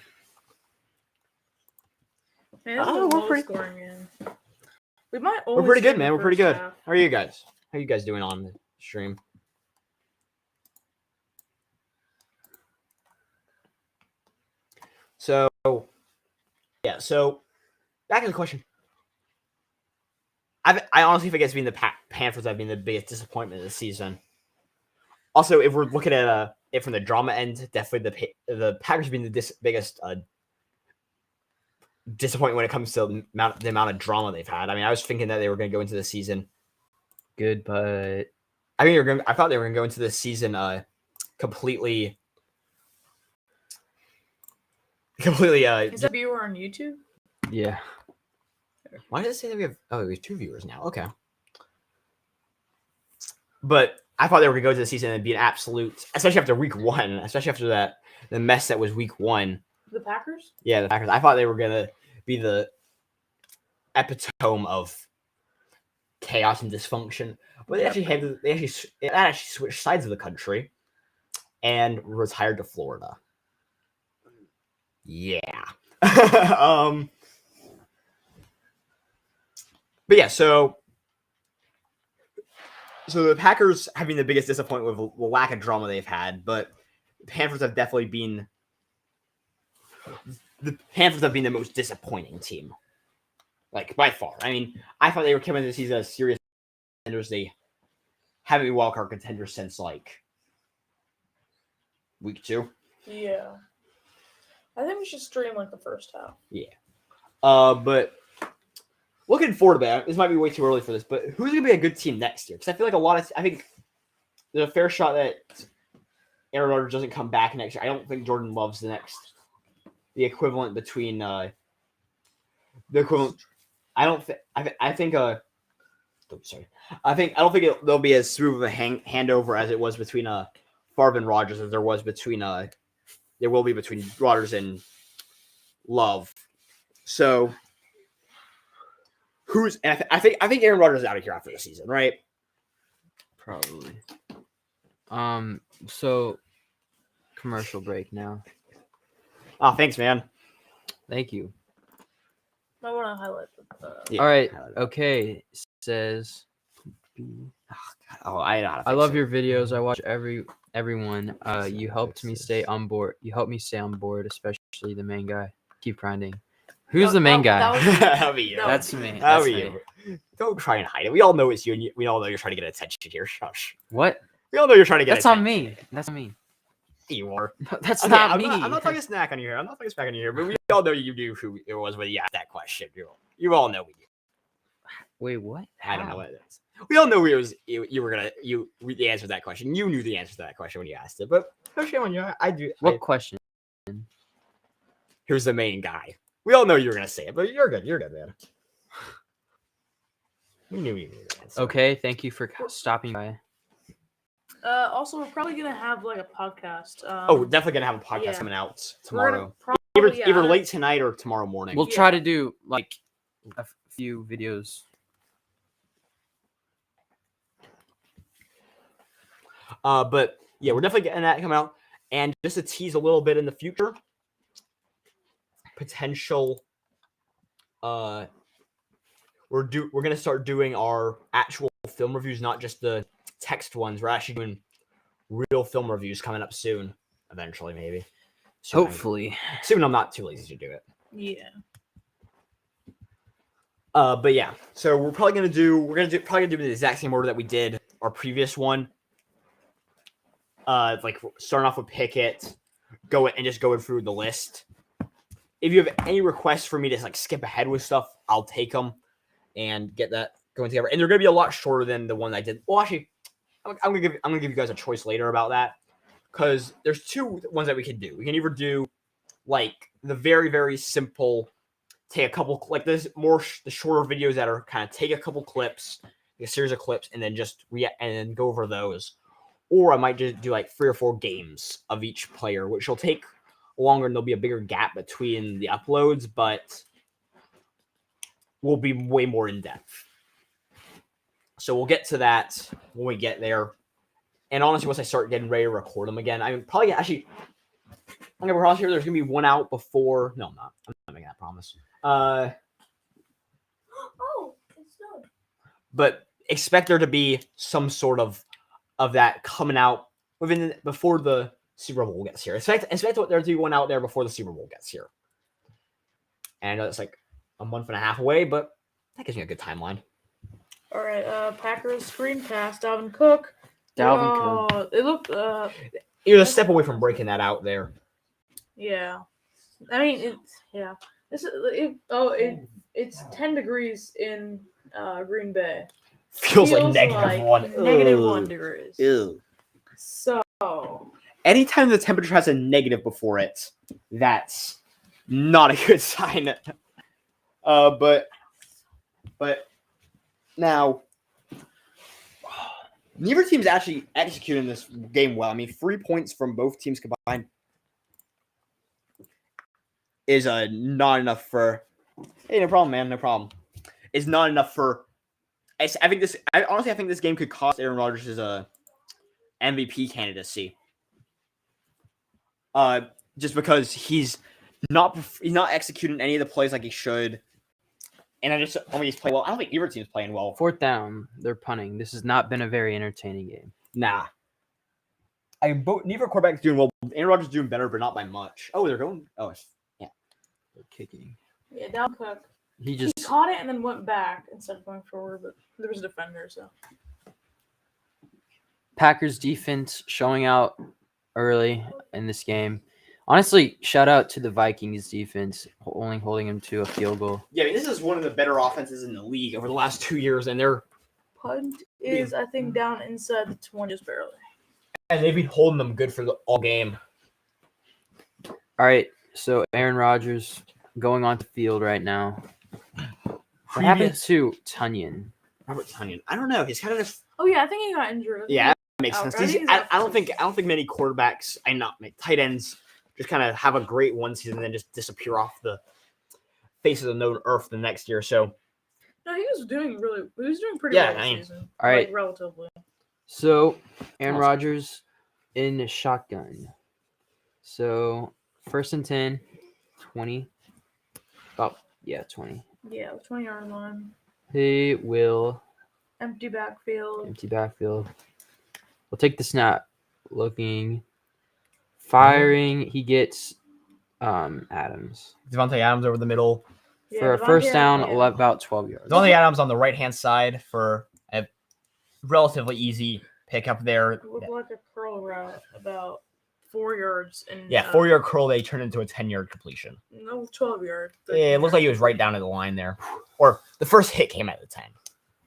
Man, this is we're low pretty- scoring, man. We might. We're pretty good, man. We're pretty good. How are you guys? How you guys doing on the stream? So, yeah. So, back to the question. I honestly think it's been the Panthers that have been the biggest disappointment of the season. Also, if we're looking at it from the drama end, definitely the Packers have been the biggest disappointment when it comes to the amount of drama they've had. I mean, I was thinking that they were going to go into the season good, but I thought they were going to go into the season completely. Is that viewer on YouTube? yeah. Why does it say that we have? Oh, we have 2 viewers now. Okay. But I thought they were going to go to the season and be an absolute, especially after week 1, especially after the mess that was week 1. The Packers? Yeah, the Packers. I thought they were going to be the epitome of chaos and dysfunction. But they actually switched sides of the country and retired to Florida. Yeah. But yeah, so the Packers having the biggest disappointment with the lack of drama they've had, but the Panthers have definitely been the most disappointing team, like by far. I mean, I thought they were coming into the season as serious contenders. They haven't been wildcard contenders since like week 2. Yeah. I think we should stream like the first half. Yeah. But looking forward to that, this might be way too early for this, but who's going to be a good team next year? Because I feel like I think there's a fair shot that Aaron Rodgers doesn't come back next year. I don't think Jordan Love's the equivalent between I don't think there'll be as smooth of a handover as it was between Favre and Rodgers as there was between there will be between Rodgers and Love. So I think Aaron Rodgers is out of here after the season, right? Probably. So commercial break now. Oh, thanks, man. Thank you. I want to highlight the. Yeah. All right. Okay. Says. Oh, I know how to I fix love it. your videos. I watch everyone. You helped me stay on board. You helped me stay on board, especially the main guy. Keep grinding. Who's the main guy? That'll be you. That's me. That'll That's be me. you. Don't try and hide it. We all know it's you, and we all know you're trying to get attention here. Shush. What? We all know you're trying to get That's on attention. me. That's on me. You are. That's Okay, not I'm me. I'm not talking snack on you here. I'm not talking smack on you here, but we all know you knew who it was when you asked that question. You all know we do. Wait, what? I don't know How? what it is. We all know you were gonna the answer to that question. You knew the answer to that question when you asked it, but no shame on you. I do. What question? Who's the main guy? We all know you were gonna say it, but you're good. You're good, man. We knew you knew the answer. Okay, thank you for stopping by. Also, we're probably gonna have like a podcast. We're definitely gonna have a podcast yeah. coming out We're tomorrow. gonna probably, Either late tonight or tomorrow morning. We'll try to do like a few videos. But yeah, we're definitely getting that come out. And just to tease a little bit in the future, potential we're gonna start doing our actual film reviews, not just the text ones. We're actually doing real film reviews coming up soon, eventually, maybe. Hopefully. Soon I'm not too lazy to do it. Yeah. But yeah, so we're probably gonna do the exact same order that we did our previous one. Like starting off with Pickett, just going through the list. If you have any requests for me to like skip ahead with stuff, I'll take them and get that going together. And they're gonna be a lot shorter than the one I did. Well, actually, I'm gonna give you guys a choice later about that, because there's 2 ones that we can do. We can either do like the very, very simple, take a couple like this the shorter videos that are kind of take a couple clips, a series of clips, and then just and then go over those. Or I might just do like 3 or 4 games of each player, which will take longer and there'll be a bigger gap between the uploads, but will be way more in depth. So we'll get to that when we get there. And honestly, once I start getting ready to record them again, I'm probably I'm gonna promise here there's gonna be one out before. No, I'm not. I'm not making that promise. Oh, it's done. But expect there to be some sort of that coming out before the Super Bowl gets here. Expect there to be one out there before the Super Bowl gets here. And I know it's like a month and a half away, but that gives me a good timeline. All right, Packers screen pass, Dalvin Cook. Dalvin Cook. It looked. You're a step away from breaking that out there. Yeah, I mean, This is it's 10 degrees in Green Bay. Feels like -1. -1 degrees. Ew. So Anytime the temperature has a negative before it, that's not a good sign. But now, neither team's actually executing this game well. I mean, 3 points from both teams combined is not enough for. Hey, no problem, man. No problem. It's not enough for. I think this game could cost Aaron Rodgers' MVP candidacy. Just because he's not executing any of the plays like he should, and he's playing well. I don't think either team's playing well. 4th down, they're punting. This has not been a very entertaining game. Nah. Neither quarterback's doing well. Aaron Rodgers is doing better, but not by much. Oh, they're going. Oh, yeah. They're kicking. yeah, Dalvin Cook. He He caught it and then went back instead of going forward, but there was a defender, so. Packers defense showing out early in this game. Honestly, shout out to the Vikings defense, only holding him to a field goal. Yeah, I mean, this is one of the better offenses in the league over the last 2 years, and they're Punt is, I think, down inside the 20 just barely. and they've been holding them good for all game. All right, so Aaron Rodgers going on the field right now. What happened to Tunyon? Robert Tunyon. I don't know. He's kind of Oh, yeah, I think he got injured. yeah, that makes sense. I think he's I out don't for think many quarterbacks and not tight ends just kind of have a great one season and then just disappear off the face of the known earth the next year. So No, he was doing pretty Yeah, well I mean, this season. all right. Like, relatively. So Aaron Rodgers in the shotgun. So 1st and 10, 20. Oh, yeah, 20. Yeah, the 20-yard line. He will Empty backfield. empty backfield. We'll take the snap. Looking, firing. He gets Adams Devontae Adams over the middle. Yeah, for a Devontae 1st down, Adams, yeah. about 12 yards. Devontae Adams on the right-hand side for a relatively easy pickup there. It looked like a curl route about 4 yards. And, Yeah, 4-yard curl they turned into a 10-yard completion. No, 12 yards. Yeah, it looked like he was right down at the line there. Or the first hit came at the 10.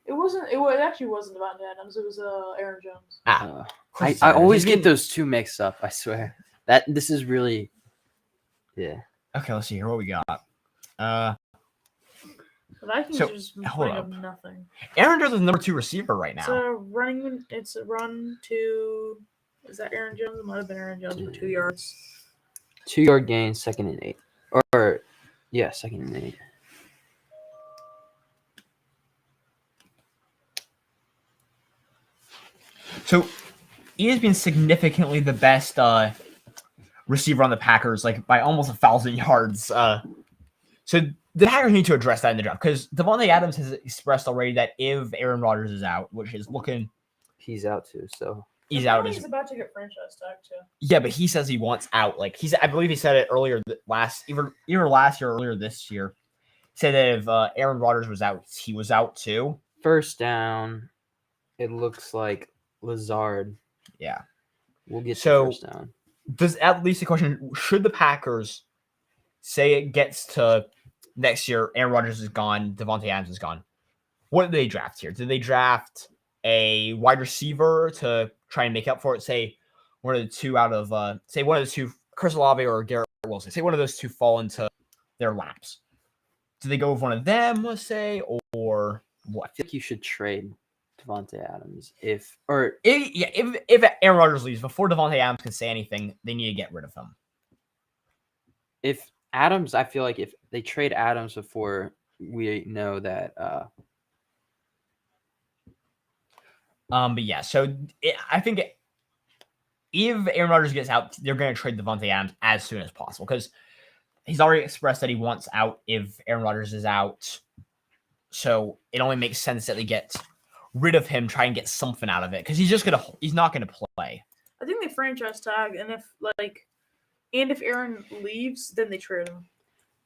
It wasn't. It actually wasn't Devontae Adams. It was Aaron Jones. I always get those two mixed up. I swear that this is really, yeah. Okay, let's see here. What we got? The Vikings So, just hold bring up up. nothing. Aaron Jones is the number 2 receiver right It's now. a running. It's a run to. Is that Aaron Jones? It might have been Aaron Jones for 2 yards. 2-yard gain, 2nd and 8. Or, yeah, 2nd and 8. So he has been significantly the best receiver on the Packers, like by almost 1,000 yards. So the Packers need to address that in the draft because Devontae Adams has expressed already that if Aaron Rodgers is out, which is looking, He's out too, so. he's out. He's about to get franchise tag too. Yeah, but he says he wants out. Like I believe he said it earlier either last year or earlier this year. He said that if Aaron Rodgers was out, he was out too. 1st down, it looks like Lazard. Yeah. We'll get So- to 1st down. Does at least the question: should the Packers say it gets to next year? Aaron Rodgers is gone. Devontae Adams is gone. What did they draft here? Did they draft a wide receiver to try and make up for it? Say one of the two out of Chris Olave or Garrett Wilson. Say one of those two fall into their laps. Do they go with one of them? Let's say, or what? I think you should trade Devontae Adams If Aaron Rodgers leaves before Devontae Adams can say anything, they need to get rid of him. if Adams, I feel like if they trade Adams before we know that But yeah, so I think if Aaron Rodgers gets out, they're going to trade Devontae Adams as soon as possible because he's already expressed that he wants out if Aaron Rodgers is out. So it only makes sense that they get rid of him, try and get something out of it because he's not gonna play. I think they franchise tag, and if Aaron leaves, then they trade him.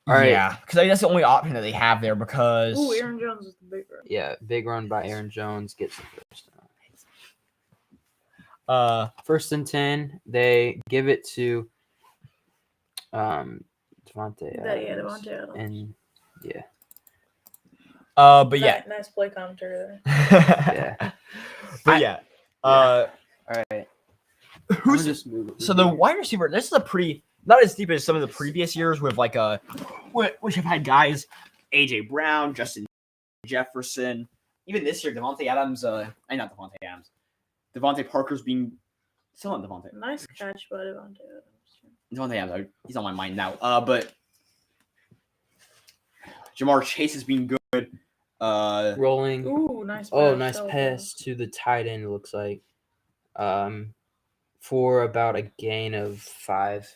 All right. Yeah, because that's the only option that they have there. Because Ooh, Aaron Jones is the big run. Yeah, big run by Aaron Jones gets the first down. First and 10, they give it to Devontae Adams. Devontae Adams. And yeah. but yeah, Nice play commentary there. Yeah. But yeah, All right. who's just move so the wide receiver? This is a pretty not as deep as some of the previous years with which have had guys AJ Brown, Justin Jefferson, even this year Devontae Adams. Not Devontae Adams. Devontae Parker's being still not Devontae. Nice catch by Devontae Adams. Devontae Adams, he's on my mind now. But Jamar Chase has been good. rolling. Ooh, nice. Nice pass to the tight end. It looks like, for about a gain of 5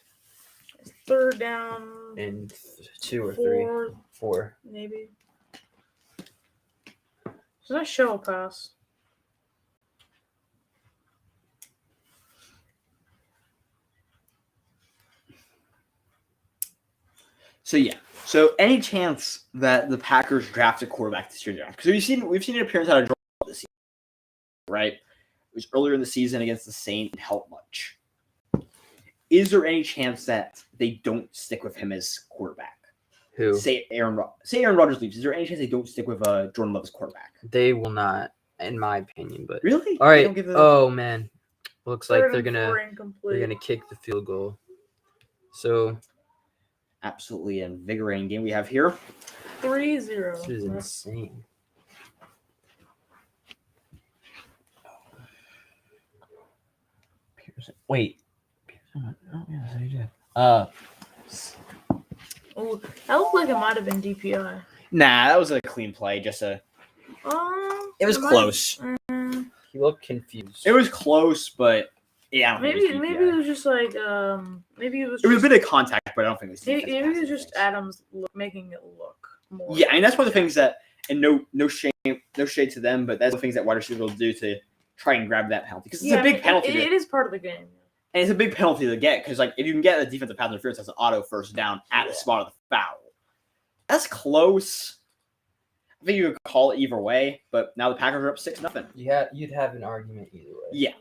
Third down. and 2 or 4, 4. maybe. It's a nice shuttle pass. So any chance that the Packers draft a quarterback this year? Because we've seen an appearance out of draft this season, right? It was earlier in the season against the Saints. Didn't help much. Is there any chance that they don't stick with him as quarterback? Who? Say Aaron Rodgers leaves. Is there any chance they don't stick with Jordan Love as quarterback? They will not, in my opinion. But Really? all They right. don't give Oh man, looks like Third they're and gonna 4 incomplete. kick the field goal. So Absolutely invigorating game we have here. 3-0. this is insane. Wait. Ooh, that looked like it might have been DPI. Nah, that was a clean play. It was close. He looked confused. It was close, but yeah. Maybe it was just like maybe it was. It was a just, bit of contact, but I don't think it was. maybe it was just Adams making it look more. Yeah, and that's one of the things that, and no shade to them, but that's the things that wide receivers will do to try and grab that penalty because it's a big penalty. It is part of the game. And it's a big penalty to get because, like, if you can get a defensive pass interference, that's an auto first down at the spot of the foul. That's close. I think you could call it either way, but now the Packers are up 6-0. Yeah, you'd have an argument either way. Yeah.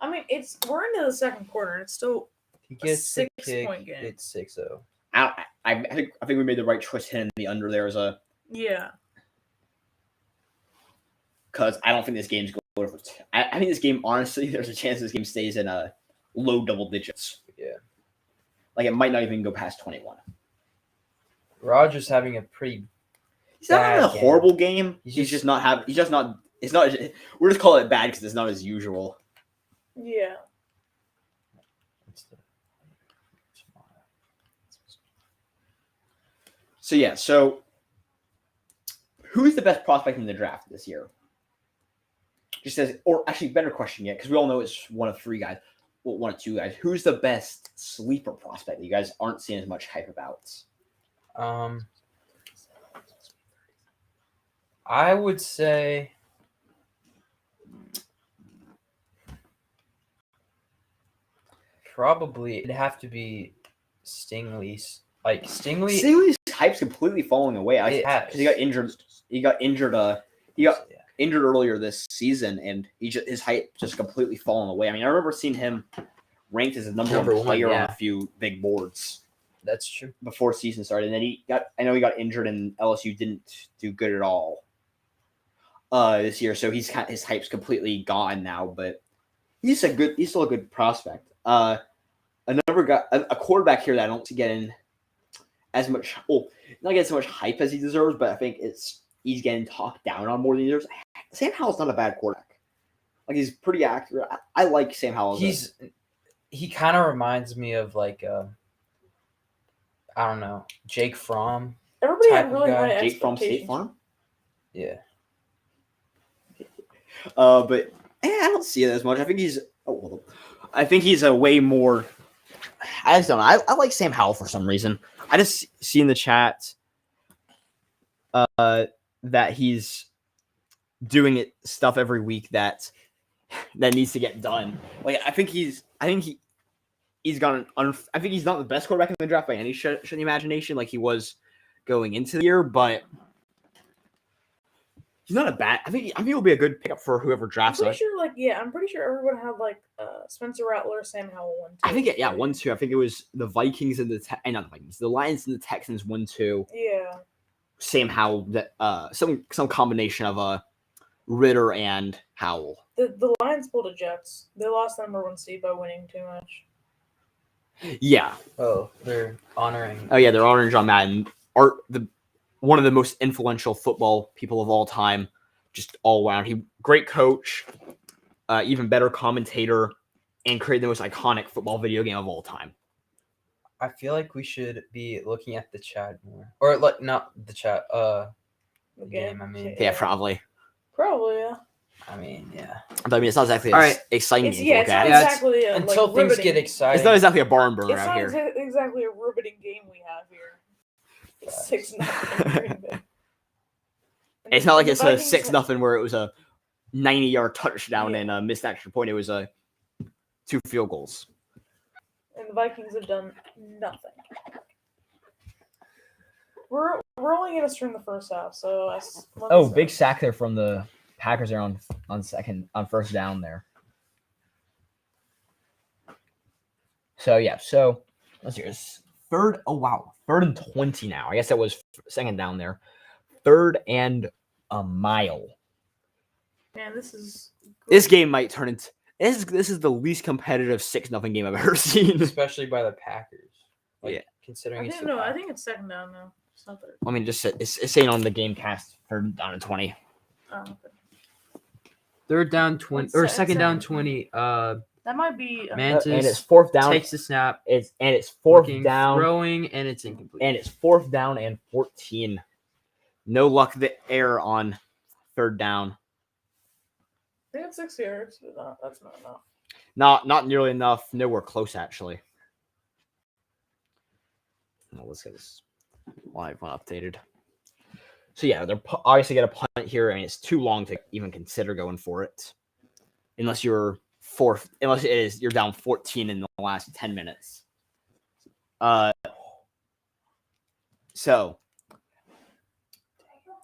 I mean, we're into the second quarter, and it's still If he gets the 6-point kick, game. it's 6-0. I think we made the right choice hitting the under there because I don't think this game's going over. I think this game, honestly, there's a chance this game stays in a low double digits. Yeah. Like it might not even go past 21. Rodgers having a pretty. He's not having a game. horrible game. He's just not having. He's just not. It's not. We're just calling it bad because it's not as usual. Yeah. So who's the best prospect in the draft this year? Just as, or actually, better question yet, because we all know it's one of 3 guys. Well, 1 or 2 guys. Who's the best sleeper prospect that you guys aren't seeing as much hype about? I would say probably it'd have to be Stingley's. Like Stingley's hype's completely falling away. Because he got injured. He got injured earlier this season, and his hype just completely fallen away. I mean, I remember seeing him ranked as a number one player on a few big boards. That's true. Before season started, and then I know he got injured, and LSU didn't do good at all this year. So his hype's completely gone now. But he's still a good prospect. Another guy, a quarterback here that I don't see getting as much. Well, not getting so much hype as he deserves, but I think he's getting talked down on more than he deserves. Sam Howell's not a bad quarterback. Like he's pretty accurate. I like Sam Howell. He kind of reminds me of like I don't know, Jake Fromm. Everybody had really high Jake Fromm expectations. State Farm. Yeah. But I don't see it as much. I think he's a way more. I just don't know. I like Sam Howell for some reason. I just see in the chat that he's doing stuff every week that needs to get done. Like I think he's gone. I think he's not the best quarterback in the draft by any stretch of the imagination, like he was going into the year, but he's not a bad. I think he'll be a good pickup for whoever I'm drafts him. pretty sure, I'm pretty sure everyone had Spencer Rattler, Sam Howell 1-2. I think 1-2. I think it was the Vikings and not the Vikings, the Lions and the Texans 1-2. Yeah. Sam Howell, that some combination of Ritter and Howell. The Lions pulled the Jets. They lost number 1 seed by winning too much. Yeah. Oh, they're honoring. Oh yeah, they're honoring John Madden, one of the most influential football people of all time, just all around. He great coach, even better commentator, and created the most iconic football video game of all time. I feel like we should be looking at the chat more, or like not the chat. The game. I mean, Yeah, probably. Probably, yeah. I mean, yeah. But I mean, it's not exactly All right. exciting It's, game to yeah, look it's not at. Yeah, exactly Until things riveting. get exciting. It's not exactly a barn burner It's out not here. exactly a riveting game we have here. It's 6-0. It's not like it's a Vikings 6-0 where it was a 90-yard touchdown and a missed extra point. It was 2 field goals. And the Vikings have done nothing. We're only gonna stream the first half, so Big sack there from the Packers there on first down there. So let's see. It's third and 20 now. I guess that was second down there. 3rd and a mile. Man, this game might turn into this is the least competitive 6-0 game I've ever seen. especially by the Packers. Yeah. Considering I think it's second down now. It's not third. I mean, just it's saying on the game cast 3rd down and 20. Oh, okay. 3rd down 20 It's or second 2nd down down. 20. That might be. Mantis And it's 4th down. takes the snap. It's 4th looking, down. throwing, and it's incomplete. And it's 4th down and 14. No luck there on 3rd down. They have 6 yards, but that's not enough. Not nearly enough. Nowhere close, actually. Well, let's get this live one updated. So yeah, they're obviously get a punt here, and it's too long to even consider going for it, unless you're you're down 14 in the last 10 minutes. So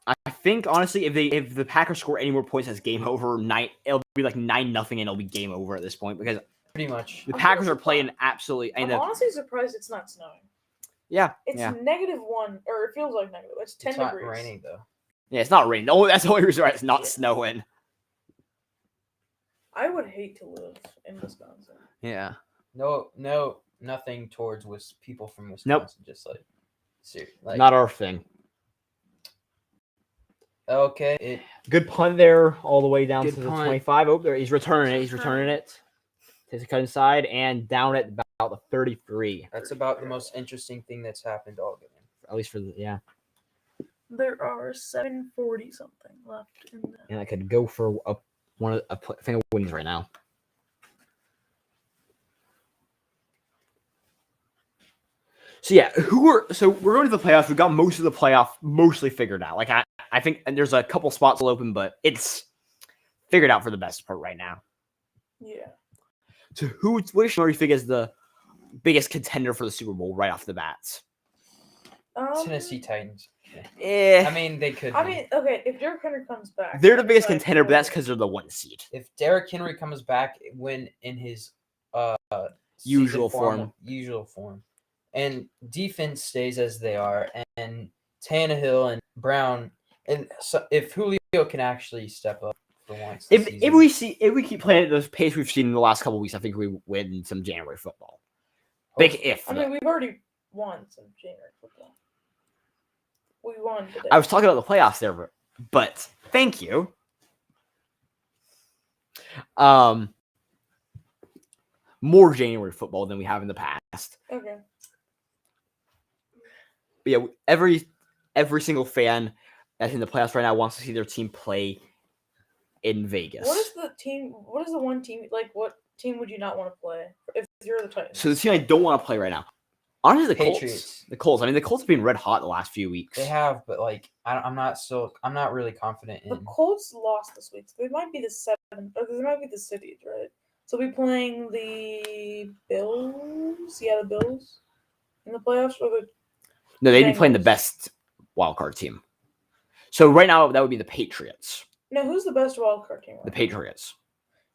I think honestly, if the Packers score any more points, as game over. It'll be like 9-0, and it'll be game over at this point because Pretty much. the Packers are playing absolutely. I'm honestly surprised it's not snowing. Yeah, It's -1, or it feels like negative. It's 10 It's not degrees. raining though. Yeah, it's not raining. That's the only reason why it's not snowing. I would hate to live in Wisconsin. Yeah. No, nothing towards people from Wisconsin. Nope. Just like Not our thing. Okay. Good punt there, all the way down Good to the punt. 25. Oh, there he's returning it. Takes a cut inside and down at about the 33. That's about the most interesting thing that's happened all game. At least for the There are 740 something left in the. and I could go for a thing of wings right now. So yeah, we're going to the playoffs. We got most of the playoff mostly figured out. Like I think there's a couple spots still open, but it's figured out for the best part right now. Yeah. So which do you think is the biggest contender for the Super Bowl right off the bat? Tennessee Titans. I I mean, they could. Okay, if Derrick Henry comes back, they're the biggest contender, but that's because they're the 1 seed. If Derrick Henry comes back when in his Usual season form, and defense stays as they are, and Tannehill and Brown, and so if Julio can actually step up for once, If we keep playing at the pace we've seen in the last couple of weeks, I think we win some January football. Big if. I mean, we've already won some January football. We won today. I was talking about the playoffs there, but thank you. More January football than we have in the past. Okay. But yeah, every single fan that's in the playoffs right now wants to see their team play in Vegas. What is the one team, what team would you not want to play if you're the Titans? So the team I don't want to play right now, honestly, the Patriots. The Colts. I mean, the Colts have been red hot the last few weeks. They have, but like I'm not really confident The in. Colts lost this week, so they might be the 7th, or they might be the cities, right? So we'll be playing the Bills. Yeah, the Bills in the playoffs, or the No, they'd be playing the Bengals. best wild card team. So right now, that would be the Patriots. no. Who's the best wild card team? The right now? Patriots.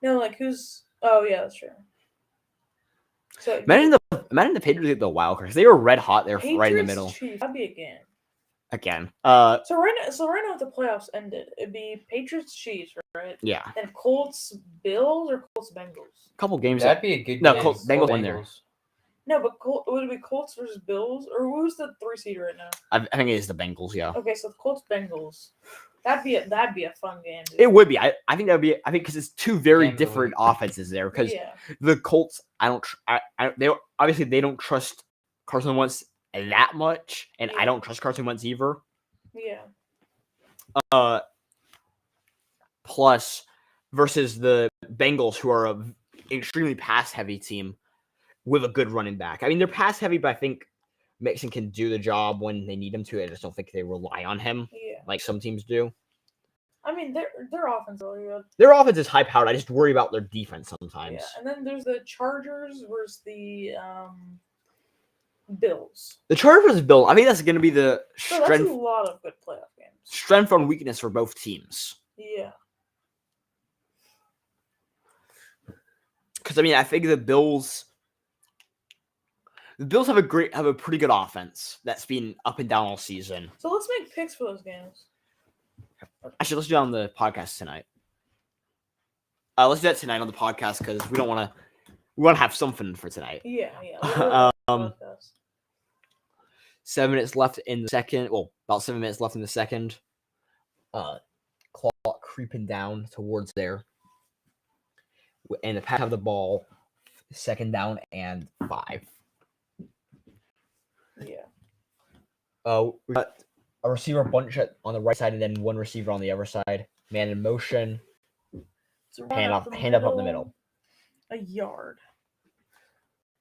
No, like who's? Oh yeah, that's true. So Imagine the Patriots get the wild card. 'Cause they were red hot. They're Patriots, right in the middle Chiefs. That'd be a game. again. So right now, if the playoffs ended, it'd be Patriots, Chiefs, right? Yeah, Then Colts, Bills, or Colts, Bengals. a couple games. That'd be a good No, game. Colts- Bengals win there. No, but would it be Colts versus Bills, or who's the 3 seed right now? I think it is the Bengals. Yeah, Okay, so the Colts, Bengals. That'd be a fun game. Dude. it would be. I think that would be. I think because it's two very Game of the different week. offenses there. Because Yeah. the Colts, they obviously they don't trust Carson Wentz that much, and I Yeah. don't trust Carson Wentz either. Yeah. Plus versus the Bengals, who are a extremely pass heavy team with a good running back. I mean, they're pass heavy, but I think Mixon can do the job when they need him to. I just don't think they rely on him Yeah. like some teams do. I mean, their offense is really good. Their offense is high powered. I just worry about their defense sometimes. Yeah, and then there's the Chargers versus the Bills. The Chargers build. I think that's going to be the So that's a strength lot of good playoff games. strength on weakness for both teams. Yeah. Because I mean, I think the Bills have a pretty good offense that's been up and down all season. So let's make picks for those games. Actually, let's do it on the podcast tonight. Let's do that tonight on the podcast because we want to have something for tonight. Yeah. We'll podcast. 7 minutes left in the second. Well, about 7 minutes left in the second. Clock creeping down towards there. And the Pats have the ball. 2nd down and 5. Yeah. We got a receiver bunch on the right side and then one receiver on the other side. Man in motion. So Hand up up the middle. A yard.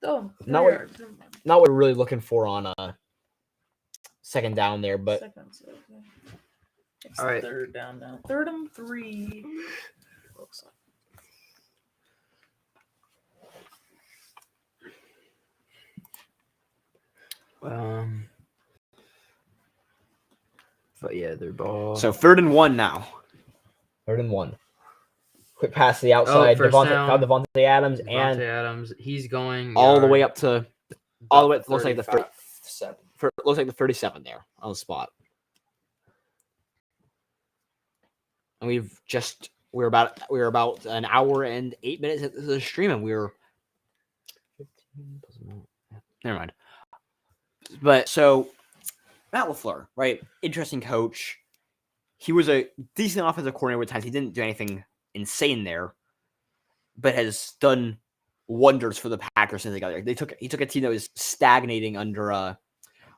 Oh, Not what- yards. Never mind. Not what we're really looking for on 2nd down there, but Seconds, okay. It's All right. 3rd down now. 3rd and 3. Looks like. But yeah, their ball. so 3rd and 1 now. 3rd and 1. Quick pass to the outside. first down. Found Devontae Adams Devontae and Adams, he's going all the yard. way up to all the way. Looks like the 37. looks like the 37 there on the spot. And we're about an hour and 8 minutes into the stream, and we're 15. Never mind. But so Matt LaFleur, right? Interesting coach. He was a decent offensive coordinator at times. He didn't do anything insane there, but has done wonders for the Packers since they got there. He took a team that was stagnating under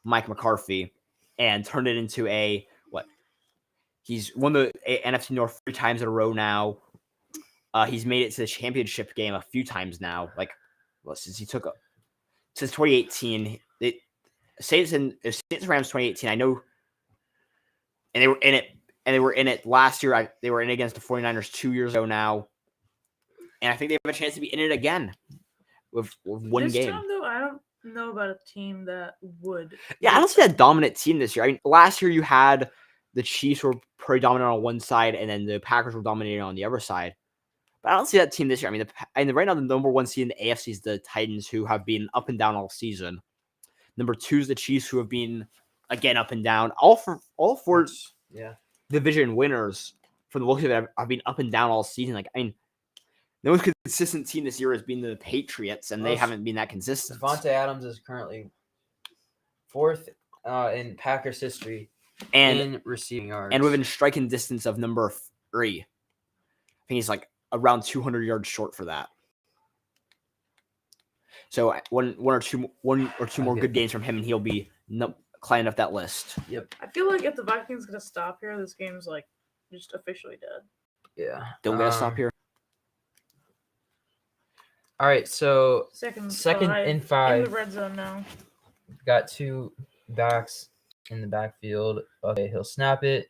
Mike McCarthy and turned it into he's won the NFC North 3 times in a row now. He's made it to the championship game a few times now. Since 2018, Saints Rams 2018. I know, and they were in it. And they were in it last year. They were in against the 49ers 2 years ago now. And I think they have a chance to be in it again with one this game. time, though, I don't know about a team that would. Yeah, I don't see that dominant team this year. I mean, last year you had the Chiefs were pretty dominant on one side, and then the Packers were dominating on the other side. But I don't see that team this year. I mean, right now the number 1 seed in the AFC is the Titans, who have been up and down all season. Number 2 is the Chiefs, who have been again up and down. All four division winners for the looks of it have been up and down all season. The most consistent team this year has been the Patriots, and they haven't been that consistent. Devontae Adams is currently 4th in Packers history and in receiving yards. And within striking distance of number 3. I think he's around 200 yards short for that. So one or two more good games from him, and he'll be climbing up that list. Yep. I feel like if the Vikings gonna stop here, this game's just officially dead. Yeah. Don't get to stop here. All right, so Second and 5. in the red zone now. got two backs in the backfield. Okay, he'll snap it.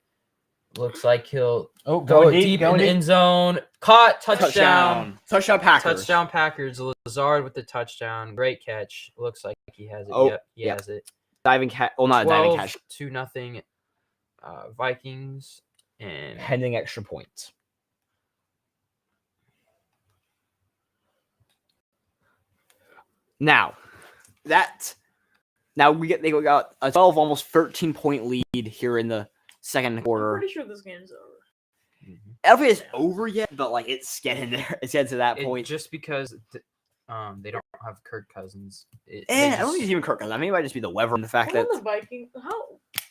Looks like he'll go deep in the end zone. Caught, touchdown. Touchdown Packers. Touchdown Packers. Lazard with the touchdown. Great catch. Looks like he has it. Oh, Yep, he has it. Diving catch. Well, not a diving catch. 12-0 Vikings and Pending extra points. Now they got a 12, almost 13-point lead here in the second I'm quarter. pretty sure this game's over. I don't think it's over yet, but like it's getting there. It's getting to that point. just because they don't have Kirk Cousins. I don't think it's even Kirk Cousins. I mean, it might just be the weather and the fact that The Vikings. How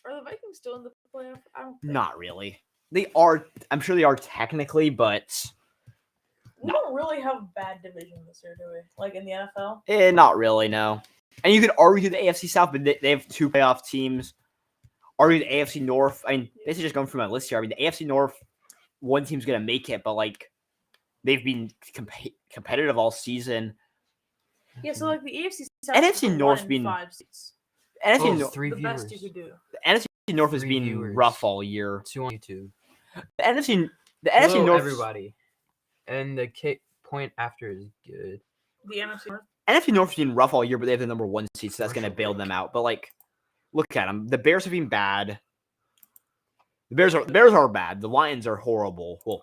are the Vikings still in the playoff? I don't think. not really. They are. I'm sure they are technically, but We don't really have a bad division this year, do we? Like in the NFL? not really. No. And you could argue the AFC South, but they have two playoff teams. Argue the AFC North. I mean, basically just going through my list here. I mean, the AFC North, one team's gonna make it, but like they've been competitive all season. Yeah, so like the AFC South. NFC North's been 5 seats. NFC North. 3 The viewers. best you could do. The NFC North has 3 been viewers. rough all year. 2 on YouTube. The NFC Hello, North. everybody. And the kick point after is good. The NFC North. NFC North's been rough all year, but they have the number 1 seed, so that's going to bail them out. But like, look at them. The Bears have been bad. The Bears are bad. The Lions are horrible. Well,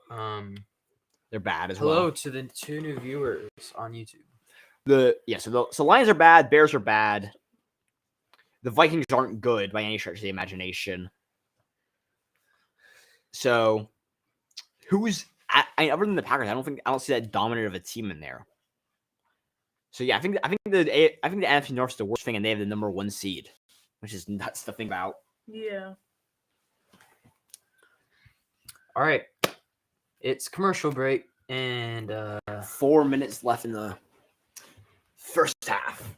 they're bad as well. Hello to the 2 new viewers on YouTube. So Lions are bad. Bears are bad. The Vikings aren't good by any stretch of the imagination. So, other than the Packers, I don't see that dominant of a team in there. So yeah, I think the NFC North's the worst thing, and they have the number 1 seed, which is nuts to think about. Yeah. All right. It's commercial break and 4 minutes left in the first half.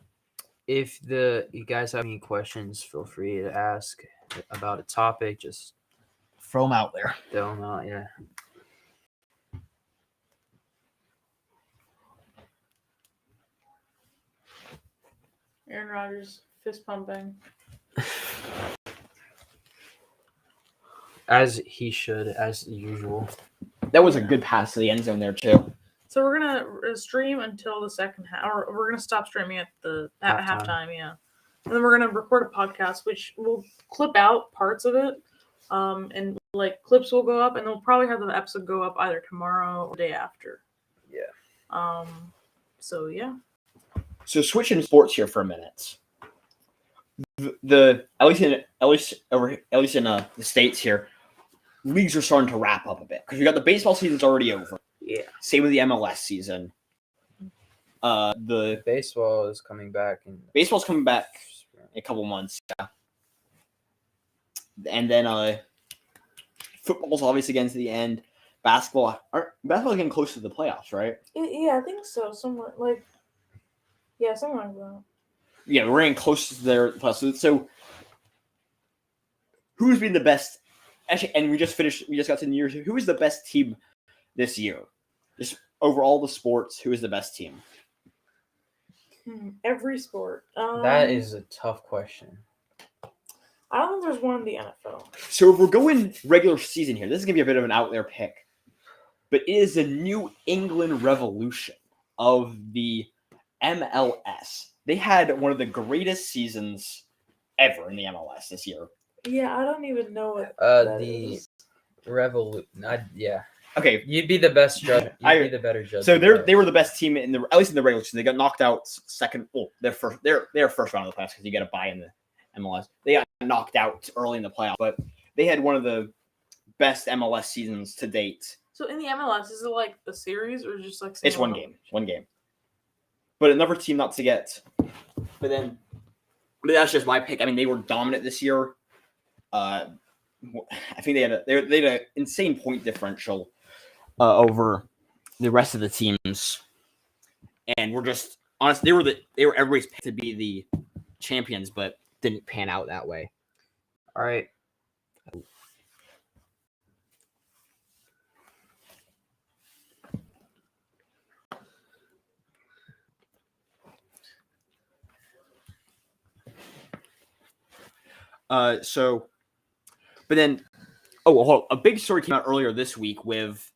if you guys have any questions, feel free to ask about a topic. Just Throw them out there. throw them out. Yeah. Aaron Rodgers fist pumping. As he should, as usual. That was a good pass to the end zone there too. So we're gonna stream until the second half, or we're gonna stop streaming at halftime. Yeah, and then we're gonna record a podcast, which will clip out parts of it, and like clips will go up, and they'll probably have the episode go up either tomorrow or the day after. Yeah. So yeah. So switching sports here for a minute. At least in the States here, leagues are starting to wrap up a bit because we got the baseball season's already over. Yeah. Same with the MLS season. The Baseball is coming back. baseball's coming back in a couple months. Yeah. And then football's obviously getting to the end. Basketball's getting close to the playoffs, right? Yeah, I think so. Somewhat like. Yeah, something like that. Yeah, we're getting close to their playoffs. So who's been the best? Actually, and we just got to New Year's. Who is the best team this year? Just over all the sports, who is the best team? Every sport. That is a tough question. I don't think there's one in the NFL. So if we're going regular season here, this is going to be a bit of an out there pick. But it is the New England Revolution of the MLS. They had one of the greatest seasons ever in the MLS this year. Yeah, I don't even know what that The is. Revolution. Yeah. Okay, You'd be the best judge. You'd be the better judge. so of that. they were the best team at least in the regular season. They got knocked out second. Well, they're first round of the playoffs because you got to buy in the MLS. They got knocked out early in the playoffs, but they had one of the best MLS seasons to date. So in the MLS, is it like a series or just like It's single one game. But another team not to get. But that's just my pick. I mean, they were dominant this year. I think they had an insane point differential over the rest of the teams, and we're just honest. They were everybody's pick to be the champions, but didn't pan out that way. All right. But then, hold on. A big story came out earlier this week with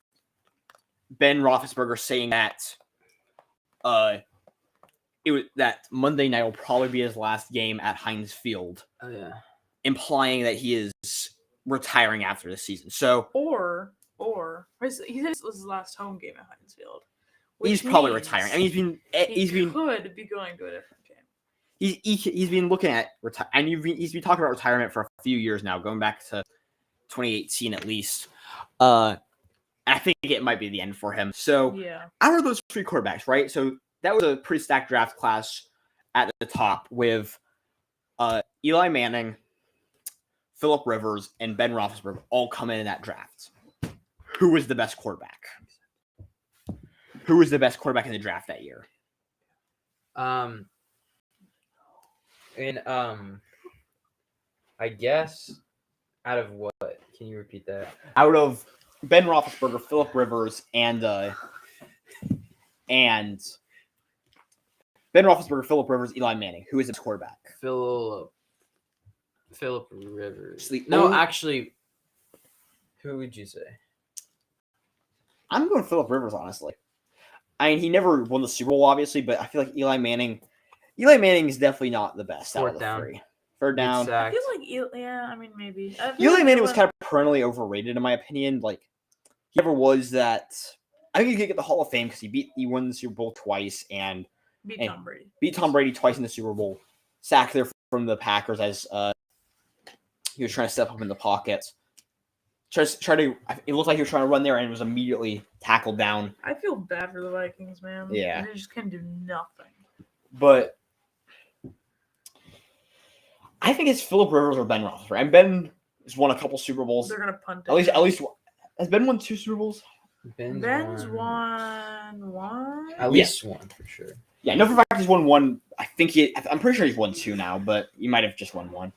Ben Roethlisberger saying that that Monday night will probably be his last game at Heinz Field. Oh yeah. Implying that he is retiring after this season. So or he said this was his last home game at Heinz Field. He's probably retiring. I mean, he's been could be going to a different game. He's been looking at and he's been talking about retirement for a few years now, going back to 2018 at least. I think it might be the end for him. So out of those three quarterbacks, right? So that was a pretty stacked draft class at the top with Eli Manning, Phillip Rivers, and Ben Roethlisberger all come in that draft. Who was the best quarterback? Who was the best quarterback in the draft that year? I guess out of what? Can you repeat that? Out of Ben Roethlisberger, Phillip Rivers, and Ben Roethlisberger, Phillip Rivers, Eli Manning. Who is the quarterback? Phillip Rivers. No, actually, who would you say? I'm going Phillip Rivers, honestly. I mean, he never won the Super Bowl, obviously, but I feel like Eli Manning is definitely not the best out of the three. Third down. I feel like maybe. Eli Manning was kind of perennially overrated, in my opinion. Like, he never was that. I think he could get the Hall of Fame because he won the Super Bowl twice and beat Tom Brady. Beat Tom Brady twice in the Super Bowl. Sacked there from the Packers as he was trying to step up in the pocket. It looked like he was trying to run there and was immediately tackled down. I feel bad for the Vikings, man. Yeah. They just can't do nothing. But I think it's Phillip Rivers or Ben Roethlisberger. And Ben has won a couple Super Bowls. They're gonna punt it. At least has Ben won 2 Super Bowls? Ben's won one. At least one for sure. Yeah, no, for fact he's won one. I'm pretty sure he's won 2 now, but he might have just won 1.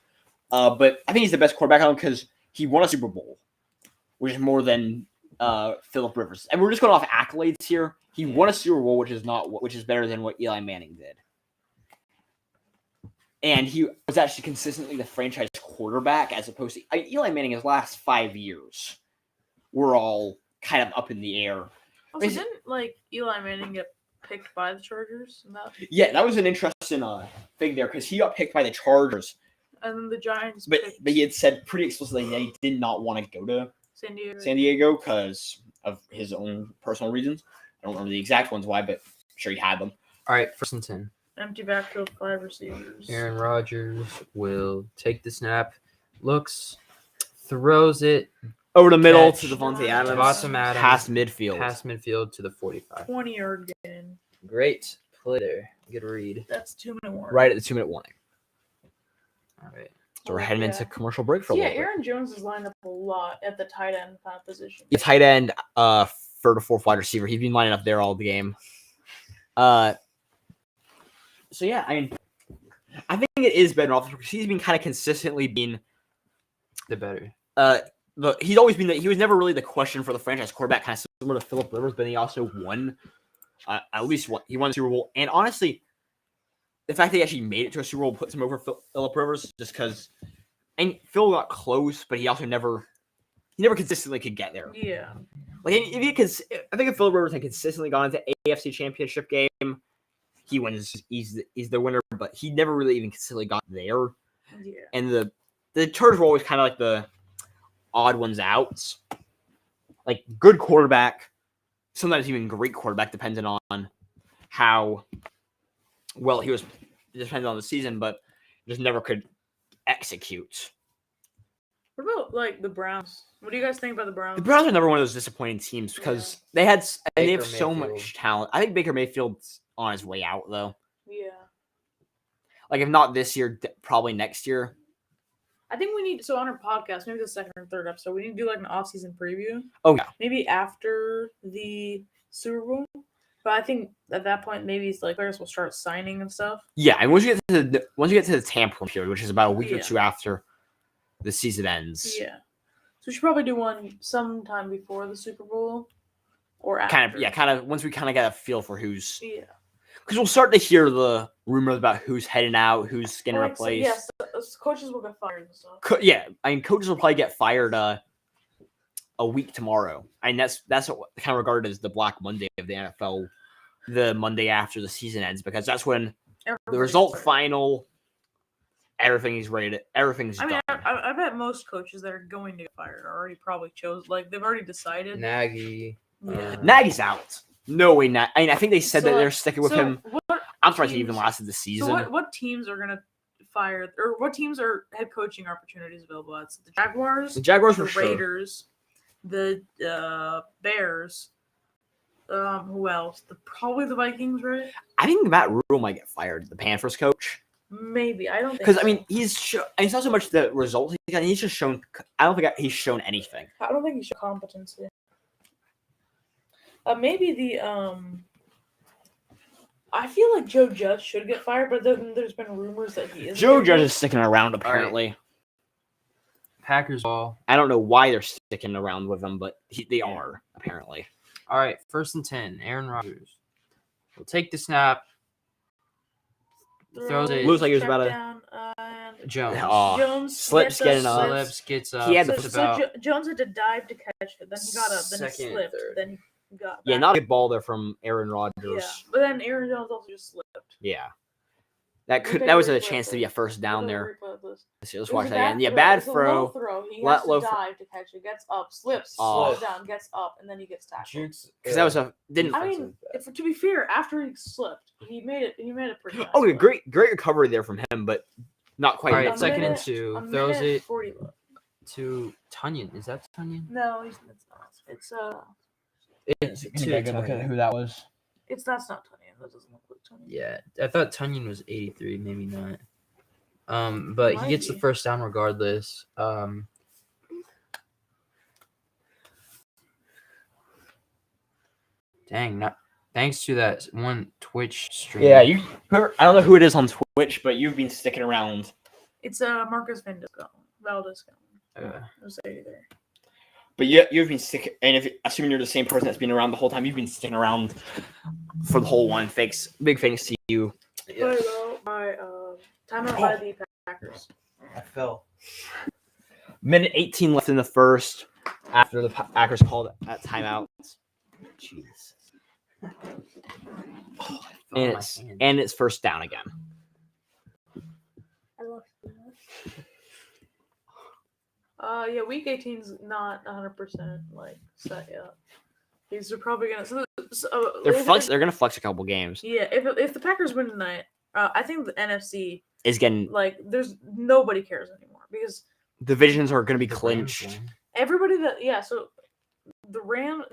But I think he's the best quarterback on because he won a Super Bowl, which is more than Phillip Rivers. And we're just going off accolades here. He won a Super Bowl, which is better than what Eli Manning did. And he was actually consistently the franchise quarterback as opposed to Eli Manning. His last 5 years were all kind of up in the air. Also, didn't Eli Manning get picked by the Chargers? Yeah, that was an interesting thing there because he got picked by the Chargers. And then the Giants. But he had said pretty explicitly that he did not want to go to San Diego because of his own personal reasons. I don't remember the exact ones why, but I'm sure he had them. All right, 1st and 10. Empty backfield, 5 receivers. Aaron Rodgers will take the snap, looks, throws it over the middle to Devontae Adams. Past midfield to the 45. 20-yard gain. Great play there. Good read. That's 2-minute warning. Right at the 2-minute warning. All right. So we're heading into commercial break for a little bit. Aaron Jones is lined up a lot at the tight end kind of position. He's tight end, 3rd or 4th wide receiver. He's been lining up there all the game. So yeah, I mean, I think it is Ben Roethlisberger because he's been kind of consistently being the better. He's always been he was never really the question for the franchise quarterback, kind of similar to Phillip Rivers, but he also won at least one. He won the Super Bowl, and honestly, the fact that he actually made it to a Super Bowl puts him over Phillip Rivers, just because. And Phil got close, but he also never consistently could get there. Yeah, I think if Phillip Rivers had consistently gone into AFC Championship game, he wins. He's the winner, but he never really even consistently got there. Yeah, and the Chargers were always kind of like the odd ones out. Like good quarterback, sometimes even great quarterback, depending on how well he was. It depends on the season, but just never could execute. What about the Browns? What do you guys think about the Browns? The Browns are never one of those disappointing teams because they have so much talent. I think Baker Mayfield's on his way out though. Yeah. If not this year, probably next year. I think we need on our podcast, maybe the 2nd or 3rd episode, we need to do an off-season preview. Oh yeah. Maybe after the Super Bowl. But I think at that point, maybe it's players will start signing and stuff. Yeah, and once you get to the tampering period, which is about a week or 2 after the season ends. Yeah, so we should probably do one sometime before the Super Bowl or after. Kind of once we kind of get a feel for who's. Yeah. because we'll start to hear the rumors about who's heading out, who's getting So, replaced. yes, coaches will get fired and stuff. Yeah, I mean, coaches will probably get fired a week tomorrow. I mean, that's what kind of regarded as the Black Monday of the NFL, the Monday after the season ends, because that's when the Everybody result gets fired. final, everything's everything's I mean, done. I bet most coaches that are going to get fired are already probably chose. Like they've already decided. Nagy. Yeah. Nagy's out. No way, I mean, I think they said that So, they're sticking with him. What I'm surprised he even teams- lasted the season. So what teams are gonna fire, or what teams are head coaching opportunities available? It's the Jaguars, The Jaguars the for sure. Raiders, the Bears. Who else? Probably the Vikings, right? I think Matt Rule might get fired, the Panthers coach, Maybe, I don't think. because I so. mean it's not so much the results he's gotten. He's just shown. I don't think he's shown anything. I don't think he showed competency. Maybe the I feel like Joe Judge should get fired, but then there's been rumors that he is. Joe Judge is sticking around apparently. Packers ball. I don't know why they're sticking around with him, but they are apparently. All right, 1st and 10. Aaron Rodgers will take the snap. Throws it. Looks like he was check about to- down, and Jones. Oh, Jones slips getting up. Slips, gets up. He had the just first- about. Jones had to dive to catch it. Then he got up. Then he Second, slipped. third. Then he got. Yeah, back. not a good ball there from Aaron Yeah, Rodgers. but then Aaron Jones also just slipped. Yeah. That Okay, was a replay chance to this. be a first down Look at there. the replay of this. Let's It was watch a that again. Yeah, throw. bad It's a throw. low throw. He Let- has low to throw. dive to catch it. Gets up, slips, Oh. slows down, gets up, and then he gets tackled. Jukes. Because that was a didn't. I mean, to be fair, after he slipped, he made it. He made it pretty. Nice, Okay, but great recovery there from him, but not quite. All right, a 2nd and minute- 2. a Throws minute it 40 left. to Tunyon. Is that Tunyon? No, it's not. It's to Tunyon. that was. That's not Tony. That doesn't look like Tony. Yeah, I thought Tunyon was 83, maybe not. But he Might gets the be. first down regardless. Dang, not thanks to that one Twitch stream. Yeah, I don't know who it is on Twitch, but you've been sticking around. It's Marcus Valdez. Uh, I'll say there. But you've been sticking, and assuming you're the same person that's been around the whole time, you've been sticking around for the whole one. Big thanks to you. By timeout by the Packers. I fell. Minute 18 left in the first after the Packers called that timeout. Jeez. And it's first down again. I lost yeah, week 18's not 100% like set yet. These are probably gonna. They're gonna flex a couple games. Yeah, if the Packers win tonight, I think the NFC Is getting like there's nobody cares anymore because divisions are gonna be clinched. everybody so the Rams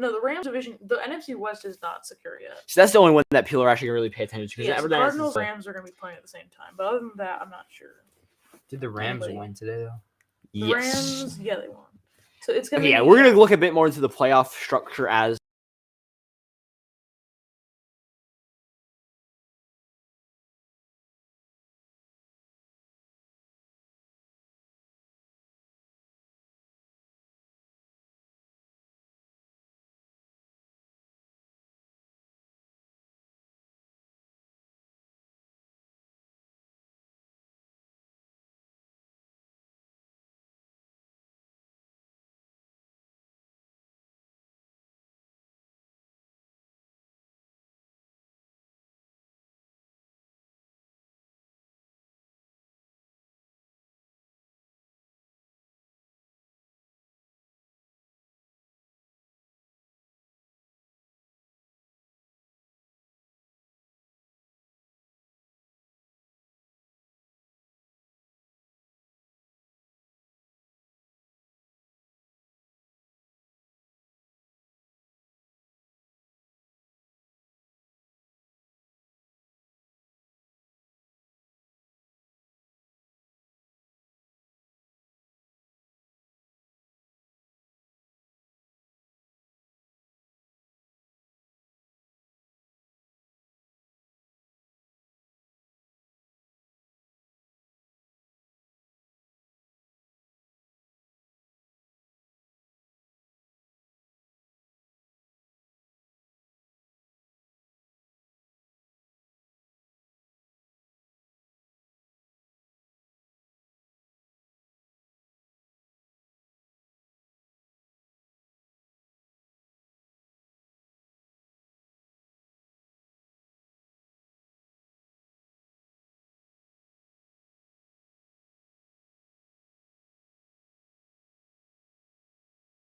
division, the NFC West is not secure yet. So that's the only one that people are actually gonna really pay attention to. Yes, Everything else is Cardinals like- Rams are gonna be playing at the same time, but other than that, I'm not sure. Did the Rams Anybody? win today though? The Yes. Rams, yeah, they won. So it's gonna. Okay, be, yeah, we're gonna look a bit more into the playoff structure as